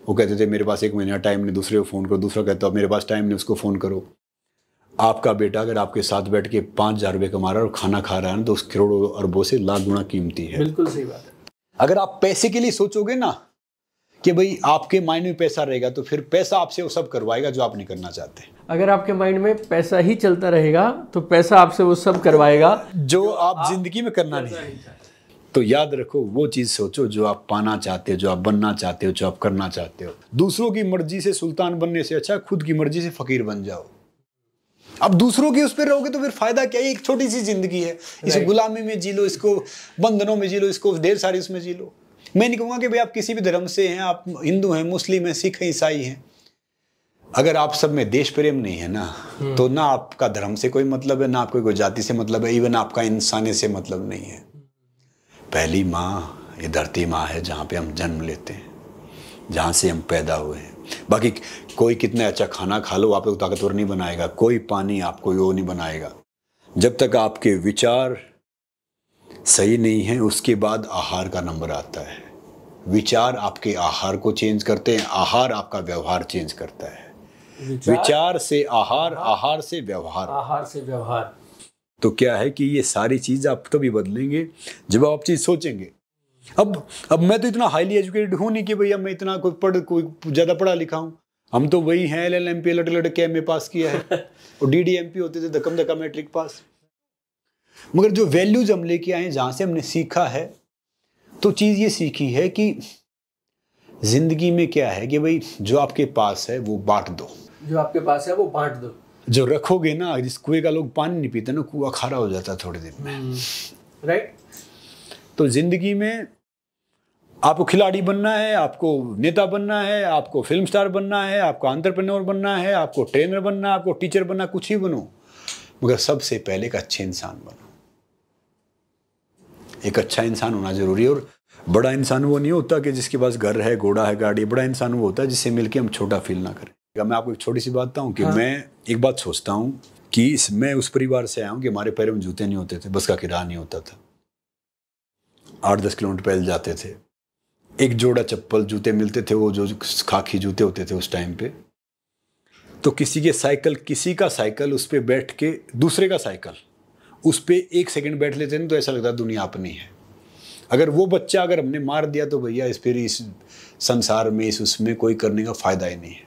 वो कहते थे मेरे पास 1 महीना टाइम नहीं, दूसरे को फ़ोन करो, दूसरा कहता है मेरे पास टाइम नहीं, उसको फ़ोन करो। आपका बेटा अगर आपके साथ बैठ के 5,000 रुपये कमा रहा है और खाना खा रहा है ना, तो उस करोड़ों अरबों से लाख गुना कीमती है। बिल्कुल सही बात है। अगर आप पैसे के लिए सोचोगे ना कि भाई आपके माइंड में पैसा रहेगा, तो फिर पैसा आपसे वो सब करवाएगा जो आप नहीं करना चाहते। अगर आपके माइंड में पैसा ही चलता रहेगा तो पैसा आपसे वो सब करवाएगा जो आप जिंदगी में करना नहीं है। तो याद रखो, वो चीज सोचो जो आप पाना चाहते हो, जो आप बनना चाहते हो, जो आप करना चाहते हो। दूसरों की मर्जी से सुल्तान बनने से अच्छा खुद की मर्जी से फकीर बन जाओ। अब दूसरों की उस पर रहोगे तो फिर फायदा क्या है? एक छोटी सी जिंदगी है, इसको गुलामी में जी लो, इसको बंधनों में जी लो, इसको ढेर सारी उसमें जी लो। मैं नहीं कहूँगा कि भाई आप किसी भी धर्म से हैं, आप हिंदू हैं, मुस्लिम हैं, सिख हैं, ईसाई हैं, अगर आप सब में देश प्रेम नहीं है ना, तो ना आपका धर्म से कोई मतलब है, ना आपको कोई जाति से मतलब है, इवन आपका इंसानियत से मतलब नहीं है। पहली माँ ये धरती माँ है जहाँ पे हम जन्म लेते हैं, जहाँ से हम पैदा हुए हैं। बाकी कोई कितना अच्छा खाना खा लो आपको ताकतवर नहीं बनाएगा, कोई पानी आपको वो नहीं बनाएगा। जब तक आपके विचार सही नहीं है, उसके बाद आहार का नंबर आता है। विचार आपके आहार को चेंज करते हैं, आहार आपका व्यवहार चेंज करता है। विचार से आहार, आहार से व्यवहार, आहार से व्यवहार। तो क्या है कि ये सारी चीज आप तभी बदलेंगे जब आप चीज सोचेंगे। अब मैं तो इतना हाईली एजुकेटेड हूं नहीं कि भैया मैं इतना कोई ज्यादा पढ़ा लिखा हूं। हम तो वही हैं, LLM लट के MA पास किया है और DDMP होते थे, धक्कम धक्का मैट्रिक पास। मगर जो वैल्यूज हम लेके आए, जहां से हमने सीखा है, तो चीज ये सीखी है कि जिंदगी में क्या है कि भाई जो आपके पास है वो बांट दो, जो आपके पास है वो बांट दो। जो रखोगे ना, जिस कुएं का लोग पानी नहीं पीते ना, कुआं खारा हो जाता है थोड़े दिन में। राइट। तो जिंदगी में आपको खिलाड़ी बनना है, आपको नेता बनना है, आपको फिल्म स्टार बनना है, आपको एंटरप्रेन्योर बनना है, आपको ट्रेनर बनना है, आपको टीचर बनना, कुछ ही बनो, मगर सबसे पहले एक अच्छे इंसान बनो। एक अच्छा इंसान होना जरूरी है। और बड़ा इंसान वो नहीं होता कि जिसके पास घर है, घोड़ा है, गाड़ी। बड़ा इंसान वो होता है जिससे मिलके हम छोटा फील ना करें। मैं आपको एक छोटी सी बात बताऊं कि मैं एक बात सोचता हूं कि मैं उस परिवार से आया हूं कि हमारे पैरों में जूते नहीं होते थे, बस का किराया नहीं होता था, 8-10 किलोमीटर पैदल जाते थे। एक जोड़ा चप्पल जूते मिलते थे, वो जो खाकी जूते होते थे उस टाइम पे। तो किसी का साइकिल उस पर बैठ के, दूसरे का साइकिल उस पर 1 सेकंड बैठ लेते हैं तो ऐसा लगता है दुनिया अपनी है। अगर वो बच्चा अगर हमने मार दिया तो भैया इस संसार में, इस उसमें कोई करने का फायदा ही नहीं है,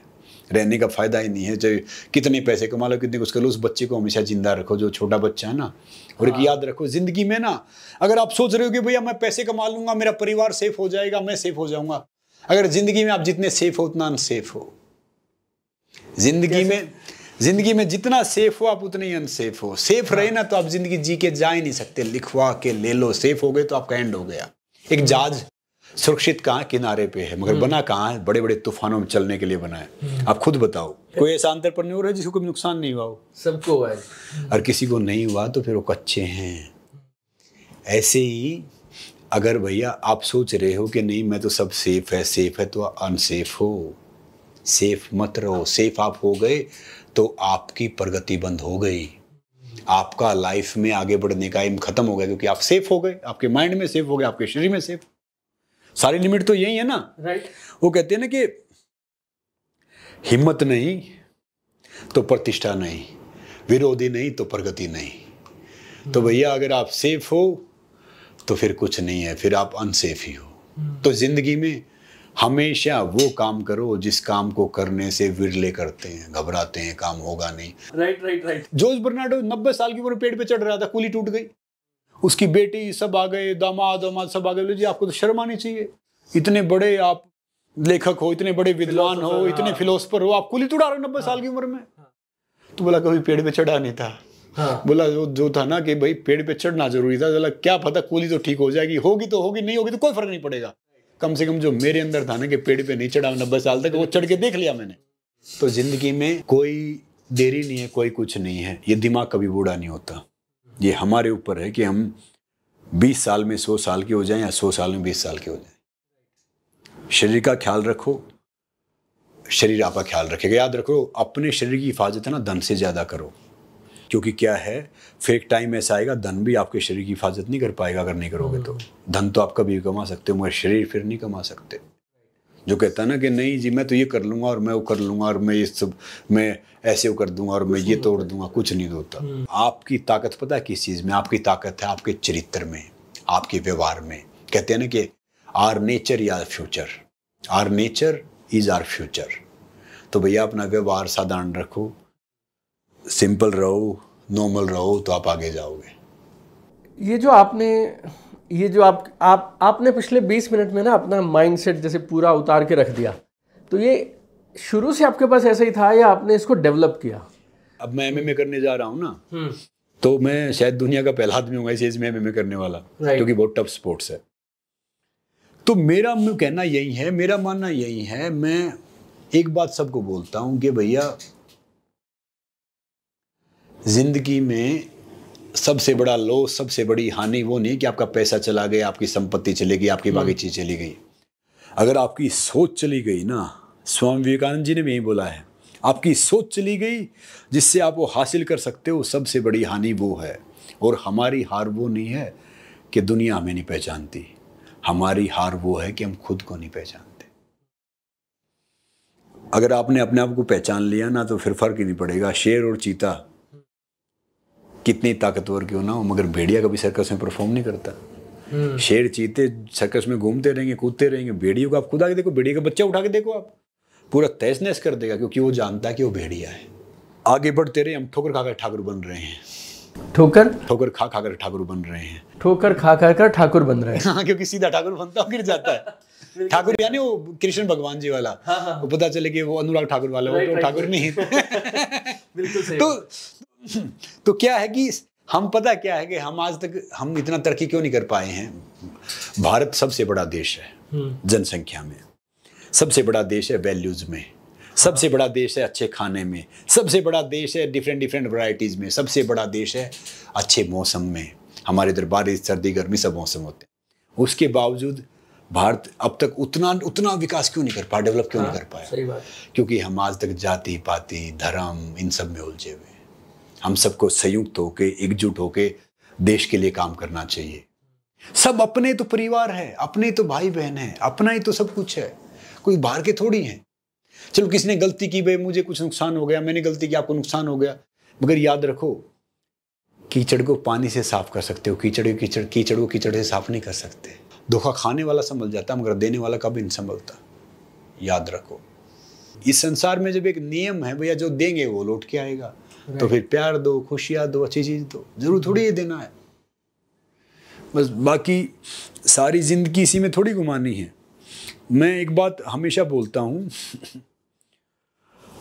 रहने का फायदा ही नहीं है। चाहे कितने पैसे कमा लो, कितने कुछ कर लो, उस बच्चे को हमेशा जिंदा रखो, जो छोटा बच्चा है ना। और एक याद रखो, जिंदगी में ना, अगर आप सोच रहे हो कि भैया मैं पैसे कमा लूंगा, मेरा परिवार सेफ हो जाएगा, मैं सेफ हो जाऊंगा, अगर जिंदगी में आप जितने सेफ हो उतना अनसेफ हो। जिंदगी में जितना सेफ हो आप उतने ही अनसेफ हो। सेफ रहे ना तो आप जिंदगी जी के जा ही नहीं सकते, लिखवा के ले लो। सेफ हो गए तो आपका एंड हो गया। एक जहाज सुरक्षित कहाँ, किनारे पे है, मगर बना कहाँ है, बड़े बड़े तूफानों में चलने के लिए बना है। आप खुद बताओ, कोई ऐसा एंटरप्रेन्योर है जिसको कोई नुकसान नहीं हुआ हो? सबको हुआ है। और किसी को नहीं हुआ तो फिर वो कच्चे हैं। ऐसे ही अगर भैया आप सोच रहे हो कि नहीं मैं तो सब सेफ है तो अनसेफ हो। सेफ मत रहो। सेफ आप हो गए तो आपकी प्रगति बंद हो गई, आपका लाइफ में आगे बढ़ने का एम खत्म हो गया, क्योंकि आप सेफ हो गए, आपके माइंड में सेफ हो गए, आपके शरीर में सेफ। सारी लिमिट तो यही है ना। राइट। वो कहते हैं ना कि हिम्मत नहीं तो प्रतिष्ठा नहीं, विरोधी नहीं तो प्रगति नहीं। तो भैया अगर आप सेफ हो तो फिर कुछ नहीं है, फिर आप अनसेफ ही हो। तो जिंदगी में हमेशा वो काम करो जिस काम को करने से विरले करते हैं, घबराते हैं, काम होगा नहीं। राइट। जॉर्ज बर्नार्डो 90 साल की उम्र पेड़ पे चढ़ रहा था, कुली टूट गई, उसकी बेटी सब आ गए, दामाद सब आ गए। जी आपको तो शर्म आनी चाहिए, इतने बड़े आप लेखक हो, इतने बड़े विद्वान हो, इतने फिलोसफर हो, आप कुली तोड़ा रहे 90 साल की उम्र में। तो बोला कभी पेड़ पे चढ़ा नहीं था। हाँ। बोला जो था ना कि भाई पेड़ पे चढ़ना जरूरी था, बोला क्या पता कूली तो ठीक हो जाएगी, होगी तो होगी, नहीं होगी तो कोई फर्क नहीं पड़ेगा। कम से कम जो मेरे अंदर था ना कि पेड़ पे नहीं चढ़ा 90 साल तक, वो चढ़ के देख लिया मैंने। तो जिंदगी में कोई देरी नहीं है, कोई कुछ नहीं है, ये दिमाग कभी बूढ़ा नहीं होता। ये हमारे ऊपर है कि हम 20 साल में 100 साल के हो जाएं या 100 साल में 20 साल के हो जाएं। शरीर का ख्याल रखो, शरीर आपका ख्याल रखेगा। याद रखो, अपने शरीर की हिफाजत है ना धन से ज़्यादा करो, क्योंकि क्या है फिर एक टाइम ऐसा आएगा धन भी आपके शरीर की हिफाजत नहीं कर पाएगा। अगर नहीं करोगे तो धन तो आप कभी कमा सकते हो, मगर शरीर फिर नहीं कमा सकते। जो कहता है ना कि नहीं जी मैं तो ये कर लूँगा और मैं वो कर लूँगा और मैं ये सब मैं ऐसे वो कर दूंगा और मैं ये तोड़ दूंगा, कुछ नहीं होता। आपकी ताकत पता है किस चीज़ में? आपकी ताकत है आपके चरित्र में, आपके व्यवहार में। कहते हैं ना कि our nature is our future, our nature is our future. तो भैया अपना व्यवहार साधारण रखो, सिंपल रहो, नॉर्मल रहो, तो आप आगे जाओगे। ये जो आपने पिछले 20 मिनट में ना अपना माइंडसेट जैसे पूरा उतार के रख दिया, तो ये शुरू से आपके पास ऐसा ही था या आपने इसको डेवलप किया? अब मैं एमएमए करने जा रहा हूँ ना, तो मैं शायद दुनिया का पहला आदमी हूँ इस एज में एमएमए करने वाला, क्योंकि बहुत टफ स्पोर्ट्स है। तो मेरा कहना यही है, मेरा मानना यही है, मैं एक बात सबको बोलता हूँ कि भैया जिंदगी में सबसे बड़ा लॉस, सबसे बड़ी हानि वो नहीं कि आपका पैसा चला गया, आपकी संपत्ति चली गई, आपकी बाकी चीज चली गई। अगर आपकी सोच चली गई ना, स्वामी विवेकानंद जी ने भी यही बोला है, आपकी सोच चली गई जिससे आप वो हासिल कर सकते हो, सबसे बड़ी हानि वो है। और हमारी हार वो नहीं है कि दुनिया हमें नहीं पहचानती, हमारी हार वो है कि हम खुद को नहीं पहचानते। अगर आपने अपने आप को पहचान लिया ना तो फिर फर्क ही नहीं पड़ेगा। शेर और चीता कितनी ताकतवर क्यों ना हो, मगर भेड़िया कभी सर्कस में परफॉर्म नहीं करता। शेर चीते सर्कस में घूमते रहेंगे, कूदते रहेंगे, भेड़ियों को आप खुद आके देखो, भेड़िया का बच्चा उठा के देखो, आप पूरा तहस नहस कर देगा, क्योंकि वो जानता है कि वो भेड़िया है। आगे बढ़ते रहे, हम ठोकर खाकर ठाकुर बन रहे हैं। ठोकर खा खाकर ठाकुर बन रहे हैं। ठोकर खा खाकर ठाकुर बन रहे हैं। हाँ, क्योंकि सीधा ठाकुर बनता गिर जाता है। ठाकुर यानी वो कृष्ण भगवान जी वाला। हाँ। वो पता चले कि वो अनुराग ठाकुर वाला, वो तो ठाकुर नहीं है। बिल्कुल सही। तो क्या है कि हम, पता क्या है कि हम आज तक हम इतना तरक्की क्यों नहीं कर पाए हैं? भारत सबसे बड़ा देश है जनसंख्या में, सबसे बड़ा देश है वैल्यूज में, सबसे बड़ा देश है अच्छे खाने में, सबसे बड़ा देश है डिफरेंट वैरायटीज में, सबसे बड़ा देश है अच्छे मौसम में। हमारे इधर बारिश सर्दी गर्मी सब मौसम होते हैं। उसके बावजूद भारत अब तक उतना विकास क्यों नहीं कर पाया, डेवलप क्यों नहीं कर पाया? सही बात। क्योंकि हम आज तक जाति पाति धर्म इन सब में उलझे हुए। हम सबको संयुक्त होके, एकजुट होके देश के लिए काम करना चाहिए। सब अपने तो परिवार है, अपने तो भाई बहन है, अपना ही तो सब कुछ है, कोई बाहर के थोड़ी हैं। चलो किसी ने गलती की, भाई मुझे कुछ नुकसान हो गया, मैंने गलती की, आपको नुकसान हो गया, मगर याद रखो कीचड़ को पानी से साफ कर सकते हो, कीचड़ को कीचड़ से साफ नहीं कर सकते। धोखा खाने वाला संभल जाता, मगर देने वाला कभी नहीं संभलता। याद रखो, इस संसार में जब एक नियम है भैया, जो देंगे वो लौट के आएगा। तो फिर प्यार दो, खुशियां दो, अच्छी चीज दो, जरूर थोड़ी ये देना है। बस बाकी सारी जिंदगी इसी में थोड़ी घुमानी है। मैं एक बात हमेशा बोलता हूँ,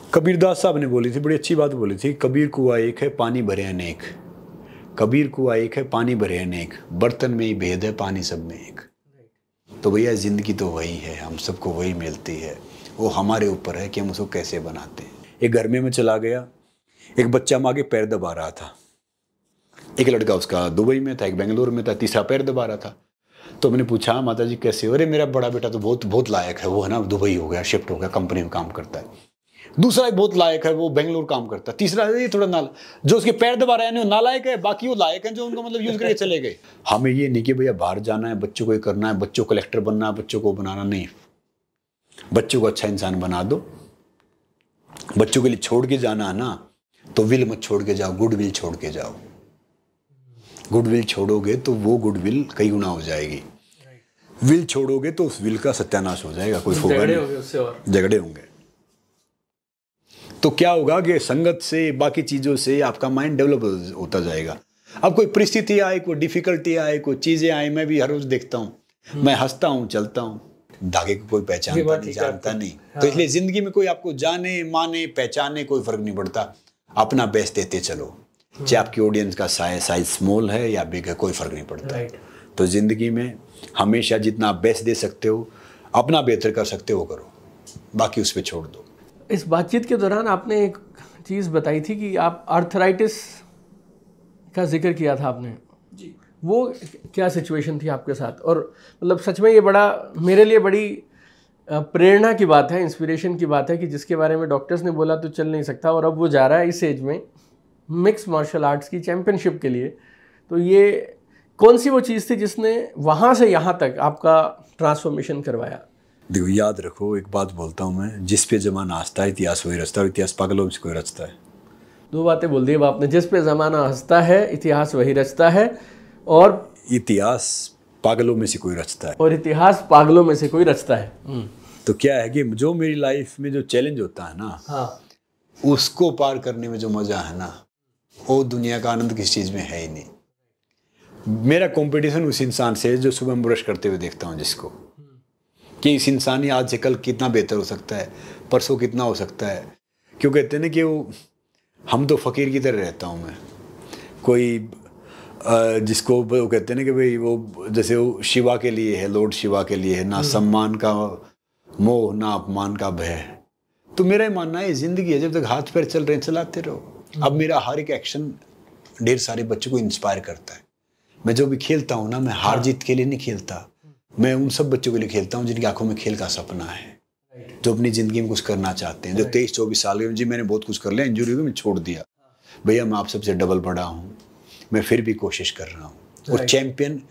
कबीरदास साहब ने बोली थी, बड़ी अच्छी बात बोली थी, कबीर कुआं एक है पानी भरे अनेक, कबीर कुआं एक है पानी भरे अनेक, बर्तन में ही भेद है पानी सब में एक। तो भैया जिंदगी तो वही है, हम सबको वही मिलती है, वो हमारे ऊपर है कि हम उसको कैसे बनाते हैं। एक घर में चला गया, एक बच्चा माँ के पैर दबा रहा था, एक लड़का उसका दुबई में था, एक बेंगलोर में था, तीसरा पैर दबा रहा था। तो मैंने पूछा माता जी कैसे हो? अरे मेरा बड़ा बेटा तो बहुत लायक है, वो है ना दुबई हो गया, शिफ्ट हो गया, कंपनी में काम करता है। दूसरा एक बहुत लायक है, वो बेंगलोर काम करता है। तीसरा ये थोड़ा जो उसके पैर दबा रहे हैं वो नालायक है, बाकी वो लायक है जो उनको मतलब यूज करके चले गए। हमें ये नहीं कि भैया बाहर जाना है, बच्चों को ये करना है, बच्चों को कलेक्टर बनना है, बच्चों को बनाना नहीं। बच्चों को अच्छा इंसान बना दो। बच्चों के लिए छोड़ के जाना है ना, तो विल मत छोड़ के जाओ, गुड विल छोड़ के जाओ। गुड विल छोड़ोगे तो वो गुड विल कई गुना हो जाएगी, विल छोड़ोगे तो उस विल का सत्यानाश हो जाएगा, कोई होगा नहीं, झगड़े होंगे। तो क्या होगा कि संगत से, बाकी चीजों से आपका माइंड डेवलप होता जाएगा। अब कोई परिस्थिति आए, कोई डिफिकल्टी आए, कोई चीजें आए, मैं भी हर रोज देखता हूँ, मैं हंसता हूँ, चलता हूँ, धागे को कोई पहचानता नहीं, जानता नहीं। तो इसलिए जिंदगी में कोई आपको जाने माने पहचाने कोई फर्क नहीं पड़ता, अपना बेस्ट देते चलो। चाहे आपकी ऑडियंस का साइज स्मॉल है या बिग है, कोई फर्क नहीं पड़ता। राइट। तो ज़िंदगी में हमेशा जितना आप बेस्ट दे सकते हो, अपना बेहतर कर सकते हो करो, बाकी उस पर छोड़ दो। इस बातचीत के दौरान आपने एक चीज़ बताई थी कि आप आर्थराइटिस का जिक्र किया था आपने जी, वो क्या सिचुएशन थी आपके साथ? और मतलब सच में ये बड़ा मेरे लिए बड़ी प्रेरणा की बात है, इंस्पिरेशन की बात है कि जिसके बारे में डॉक्टर्स ने बोला तो चल नहीं सकता और अब वो जा रहा है इस एज में मिक्स मार्शल आर्ट्स की चैम्पियनशिप के लिए। तो ये कौन सी वो चीज़ थी जिसने वहाँ से यहाँ तक आपका ट्रांसफॉर्मेशन करवाया? देखो, याद रखो, एक बात बोलता हूँ मैं, जिस पे जमाना हंसता है इतिहास वही रचता है, इतिहास पागलों से कोई रचता है। दो बातें बोल दी अब आपने, जिस पे ज़माना हंसता है इतिहास वही रचता है, और इतिहास पागलों में से कोई रचता है, और इतिहास पागलों में से कोई रचता है। तो क्या है कि जो मेरी लाइफ में जो चैलेंज होता है ना, हाँ, उसको पार करने में जो मजा है ना, वो दुनिया का आनंद किस चीज में है ही नहीं। मेरा कंपटीशन उस इंसान से जो सुबह में ब्रश करते हुए देखता हूँ, जिसको कि इस इंसान ही आज से कल कितना बेहतर हो सकता है, परसों कितना हो सकता है। क्यों कहते हैं ना कि वो, हम तो फकीर की तरह रहता हूँ मैं, कोई जिसको वो कहते हैं ना कि भाई वो जैसे वो शिवा के लिए है, लॉर्ड शिवा के लिए है, ना सम्मान का मोह ना अपमान का भय। तो मेरा ही मानना है जिंदगी है, जब तक हाथ पैर चल रहे हैं चलाते रहो। अब मेरा हर एक एक्शन ढेर सारे बच्चों को इंस्पायर करता है। मैं जो भी खेलता हूँ ना, मैं हार जीत के लिए नहीं खेलता, मैं उन सब बच्चों के लिए खेलता हूँ जिनकी आंखों में खेल का सपना है, जो अपनी ज़िंदगी में कुछ करना चाहते हैं, जो 23-24 साल के, जी मैंने बहुत कुछ कर लिया, इंजरी हुई मैं छोड़ दिया, भैया मैं आप सबसे डबल बड़ा हूँ, मैं फिर भी कोशिश कर रहा हूँ। और चैम्पियन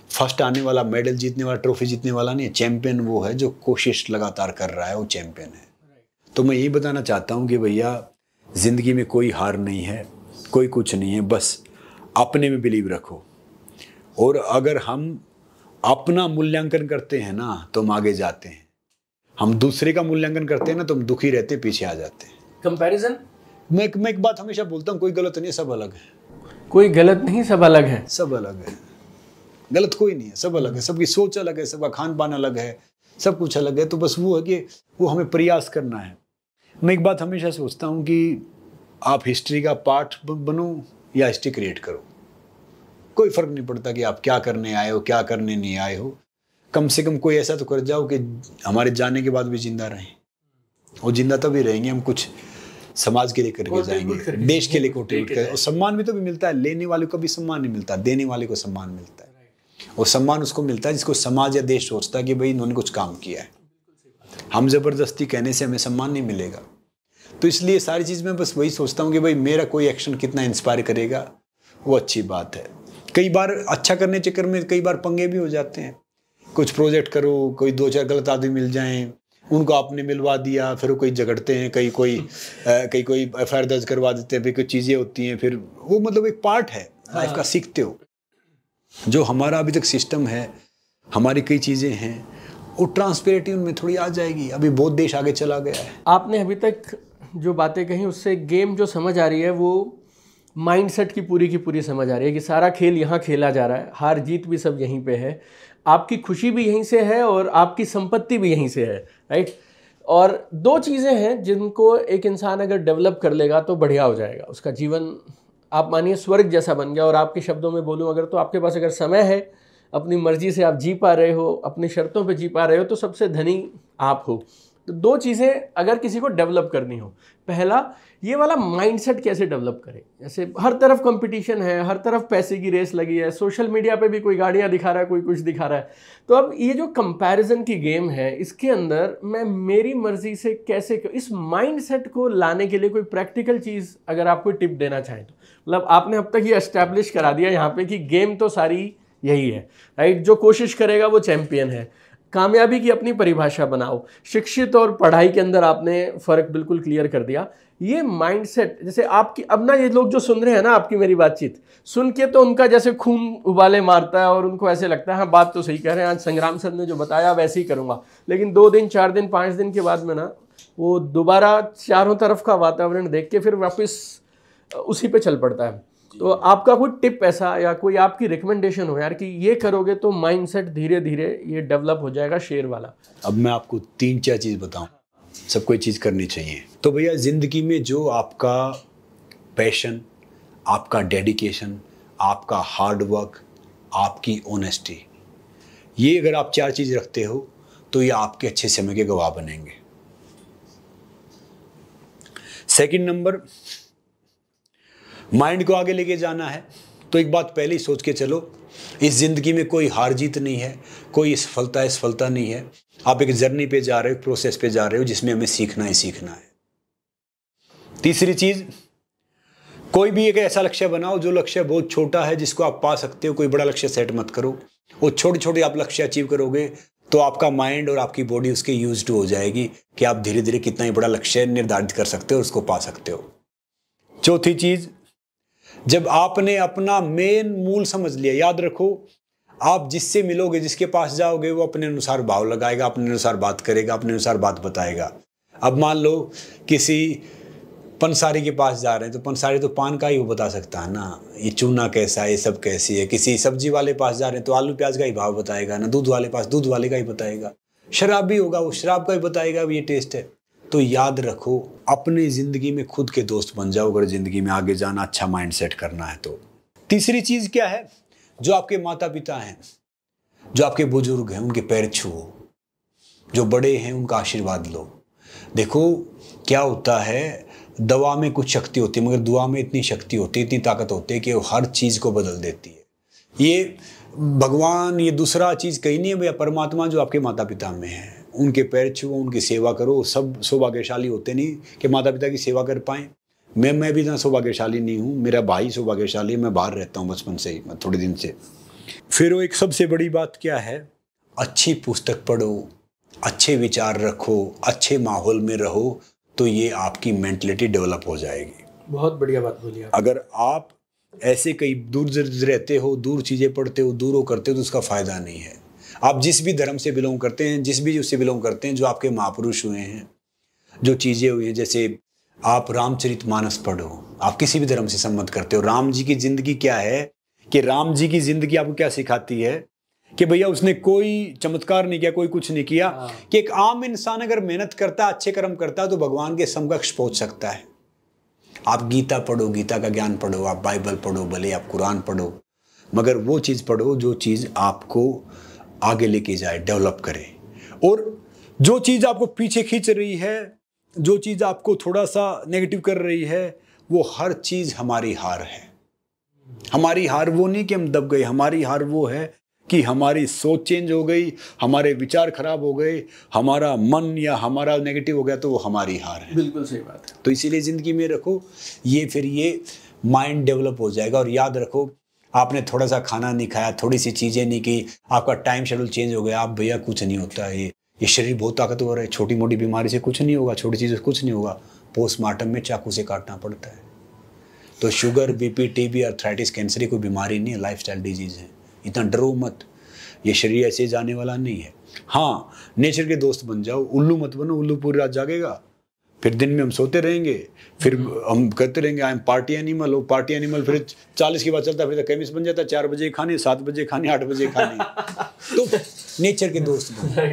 फर्स्ट आने वाला, मेडल जीतने वाला, ट्रॉफी जीतने वाला नहीं है। चैम्पियन वो है जो कोशिश लगातार कर रहा है, वो चैम्पियन है। तो मैं यही बताना चाहता हूँ कि भैया ज़िंदगी में कोई हार नहीं है, कोई कुछ नहीं है, बस अपने में बिलीव रखो। और अगर हम अपना मूल्यांकन करते हैं ना तो हम आगे जाते हैं, हम दूसरे का मूल्यांकन करते हैं ना तो हम दुखी रहते, पीछे आ जाते हैं। कंपैरिजन, मैं एक बात हमेशा बोलता हूँ, कोई गलत नहीं है, सब अलग है। कोई गलत नहीं, सब अलग है। सब अलग है, गलत कोई नहीं है, सब अलग है, सबकी सोच अलग है, सबका खान पान अलग है, सब कुछ अलग है। तो बस वो है कि वो हमें प्रयास करना है। मैं एक बात हमेशा सोचता हूँ कि आप हिस्ट्री का पार्ट बनो या हिस्ट्री क्रिएट करो, कोई फर्क नहीं पड़ता कि आप क्या करने आए हो, क्या करने नहीं आए हो। कम से कम कोई ऐसा तो कर जाओ कि हमारे जाने के बाद भी जिंदा रहें। और जिंदा तभी रहेंगे हम कुछ समाज के लिए करके जाएंगे, देश के लिए कंट्रीब्यूट करें। और सम्मान भी तो भी मिलता है, लेने वाले को भी सम्मान नहीं मिलता, देने वाले को सम्मान मिलता है। और सम्मान उसको मिलता है जिसको समाज या देश सोचता है कि भाई इन्होंने कुछ काम किया है। हम जबरदस्ती कहने से हमें सम्मान नहीं मिलेगा। तो इसलिए सारी चीज़ में बस वही सोचता हूँ कि भाई मेरा कोई एक्शन कितना इंस्पायर करेगा, वो अच्छी बात है। कई बार अच्छा करने चक्कर में कई बार पंगे भी हो जाते हैं। कुछ प्रोजेक्ट करो, कोई 2-4 गलत आदमी मिल जाएं, उनको आपने मिलवा दिया, फिर वो कोई झगड़ते हैं, कई कोई FIR दर्ज करवा देते हैं, फिर कुछ चीज़ें होती हैं, फिर वो मतलब एक पार्ट है लाइफ का, सीखते हो। जो हमारा अभी तक सिस्टम है, हमारी कई चीज़ें हैं, वो ट्रांसपेरेंटी उनमें थोड़ी आ जाएगी। अभी बहुत देश आगे चला गया है। आपने अभी तक जो बातें कही उससे गेम जो समझ आ रही है वो माइंडसेट की पूरी समझ आ रही है कि सारा खेल यहाँ खेला जा रहा है, हार जीत भी सब यहीं पे है, आपकी खुशी भी यहीं से है और आपकी संपत्ति भी यहीं से है, राइट। और दो चीज़ें हैं जिनको एक इंसान अगर डेवलप कर लेगा तो बढ़िया हो जाएगा, उसका जीवन आप मानिए स्वर्ग जैसा बन गया। और आपके शब्दों में बोलूँ अगर, तो आपके पास अगर समय है, अपनी मर्जी से आप जी पा रहे हो, अपनी शर्तों पे जी पा रहे हो, तो सबसे धनी आप हो। तो दो चीज़ें अगर किसी को डेवलप करनी हो, पहला ये वाला माइंडसेट कैसे डेवलप करें। जैसे हर तरफ कंपटीशन है, हर तरफ पैसे की रेस लगी है, सोशल मीडिया पे भी कोई गाड़ियाँ दिखा रहा है, कोई कुछ दिखा रहा है। तो अब ये जो कंपैरिजन की गेम है, इसके अंदर मैं मेरी मर्जी से कैसे, इस माइंडसेट को लाने के लिए कोई प्रैक्टिकल चीज़ अगर आप कोई टिप देना चाहें तो। मतलब आपने अब तक ये एस्टैब्लिश करा दिया यहाँ पे कि गेम तो सारी यही है, राइट। जो कोशिश करेगा वो चैंपियन है। कामयाबी की अपनी परिभाषा बनाओ, शिक्षित और पढ़ाई के अंदर आपने फ़र्क बिल्कुल क्लियर कर दिया। ये माइंडसेट, जैसे आपकी अब ना ये लोग जो सुन रहे हैं ना आपकी मेरी बातचीत सुन के, तो उनका जैसे खून उबाले मारता है और उनको ऐसे लगता है हाँ बात तो सही कह रहे हैं, आज संग्राम सर ने जो बताया वैसे ही करूँगा। लेकिन 2 दिन 4 दिन 5 दिन के बाद में ना वो दोबारा चारों तरफ का वातावरण देख के फिर वापस उसी पे चल पड़ता है। तो आपका कोई टिप ऐसा या कोई आपकी रिकमेंडेशन हो यार कि ये करोगे तो माइंडसेट धीरे धीरे ये डेवलप हो जाएगा शेर वाला। अब मैं आपको 3-4 चीज़ बताऊं, सब कोई चीज़ करनी चाहिए। तो भैया ज़िंदगी में जो आपका पैशन, आपका डेडिकेशन, आपका हार्ड वर्क, आपकी ऑनेस्टी, ये अगर आप 4 चीज़ रखते हो तो ये आपके अच्छे समय के गवाह बनेंगे। सेकंड नंबर, माइंड को आगे लेके जाना है तो एक बात पहले ही सोच के चलो, इस ज़िंदगी में कोई हार जीत नहीं है, कोई सफलता नहीं है। आप एक जर्नी पे जा रहे हो, प्रोसेस पे जा रहे हो जिसमें हमें सीखना ही सीखना है। तीसरी चीज़, कोई भी एक ऐसा लक्ष्य बनाओ जो लक्ष्य बहुत छोटा है जिसको आप पा सकते हो। कोई बड़ा लक्ष्य सेट मत करो। वो छोटे छोटे आप लक्ष्य अचीव करोगे तो आपका माइंड और आपकी बॉडी उसके यूज्ड हो जाएगी कि आप धीरे धीरे कितना ही बड़ा लक्ष्य निर्धारित कर सकते हो और उसको पा सकते हो। चौथी चीज़, जब आपने अपना मेन मूल समझ लिया, याद रखो आप जिससे मिलोगे, जिसके पास जाओगे, वो अपने अनुसार भाव लगाएगा, अपने अनुसार बात करेगा, अपने अनुसार बात बताएगा। अब मान लो किसी पंसारी के पास जा रहे हैं तो पंसारी तो पान का ही वो बता सकता है ना, ये चूना कैसा है, ये सब कैसी है। किसी सब्जी वाले पास जा रहे हैं तो आलू प्याज का ही भाव बताएगा ना, दूध वाले पास दूध वाले का ही बताएगा। शराब भी होगा, वो शराब का ही बताएगा ये टेस्ट है। तो याद रखो, अपनी ज़िंदगी में खुद के दोस्त बन जाओ अगर ज़िंदगी में आगे जाना, अच्छा माइंड सेट करना है तो। तीसरी चीज़ क्या है, जो आपके माता पिता हैं, जो आपके बुजुर्ग हैं, उनके पैर छुओ, जो बड़े हैं उनका आशीर्वाद लो। देखो क्या होता है, दवा में कुछ शक्ति होती है मगर दुआ में इतनी शक्ति होती है, इतनी ताकत होती है कि वो हर चीज़ को बदल देती है। ये भगवान, ये दूसरा चीज़ कहीं नहीं है भैया, परमात्मा जो आपके माता पिता में है, उनके पैर छुओ, उनकी सेवा करो। सब सौभाग्यशाली होते नहीं कि माता पिता की सेवा कर पाएँ। मैं भी इतना सौभाग्यशाली नहीं हूँ, मेरा भाई सौभाग्यशाली है, मैं बाहर रहता हूँ बचपन से ही, थोड़े दिन से। फिर वो एक सबसे बड़ी बात क्या है, अच्छी पुस्तक पढ़ो, अच्छे विचार रखो, अच्छे माहौल में रहो, तो ये आपकी मेंटलिटी डेवलप हो जाएगी। बहुत बढ़िया बात बोली आप। अगर आप ऐसे कहीं दूर रहते हो, दूर चीज़ें पढ़ते हो, दूर करते हो तो उसका फ़ायदा नहीं है। आप जिस भी धर्म से बिलोंग करते हैं, जिस भी उससे बिलोंग करते हैं, जो आपके महापुरुष हुए हैं, जो चीज़ें हुई हैं, जैसे आप रामचरितमानस पढ़ो, आप किसी भी धर्म से संबंध करते हो, राम जी की ज़िंदगी क्या है कि राम जी की ज़िंदगी आपको क्या सिखाती है कि भैया उसने कोई चमत्कार नहीं किया, कोई कुछ नहीं किया, कि एक आम इंसान अगर मेहनत करता है, अच्छे कर्म करता है तो भगवान के समकक्ष पहुंच सकता है। आप गीता पढ़ो, गीता का ज्ञान पढ़ो, आप बाइबल पढ़ो, भले आप कुरान पढ़ो, मगर वो चीज़ पढ़ो जो चीज़ आपको आगे लेके जाए, डेवलप करे। और जो चीज़ आपको पीछे खींच रही है, जो चीज़ आपको थोड़ा सा नेगेटिव कर रही है, वो हर चीज़ हमारी हार है। हमारी हार वो नहीं कि हम दब गए, हमारी हार वो है कि हमारी सोच चेंज हो गई, हमारे विचार खराब हो गए, हमारा मन या हमारा नेगेटिव हो गया, तो वो हमारी हार है। बिल्कुल सही बात है। तो इसीलिए ज़िंदगी में रखो ये, फिर ये माइंड डेवलप हो जाएगा। और याद रखो, आपने थोड़ा सा खाना नहीं खाया, थोड़ी सी चीज़ें नहीं की, आपका टाइम शेड्यूल चेंज हो गया, आप भैया कुछ नहीं होता है। ये शरीर बहुत ताकतवर है, छोटी मोटी बीमारी से कुछ नहीं होगा, छोटी चीज़ से कुछ नहीं होगा, पोस्टमार्टम में चाकू से काटना पड़ता है। तो sugar, BP, TB, arthritis, cancer कोई बीमारी नहीं है, लाइफस्टाइल डिजीज़ है। इतना डरो मत, ये शरीर ऐसे जाने वाला नहीं है। हाँ, नेचर के दोस्त बन जाओ, उल्लू मत बनो, उल्लू पूरी रात जागेगा, फिर दिन में हम सोते रहेंगे, फिर हम कहते रहेंगे आई एम पार्टी एनिमल। वो पार्टी एनिमल फिर 40 के बाद चलता फिर केमिस्ट बन जाता है, 4 बजे खाने, 7 बजे खाने, 8 बजे खाने। तो नेचर के दोस्त बनो।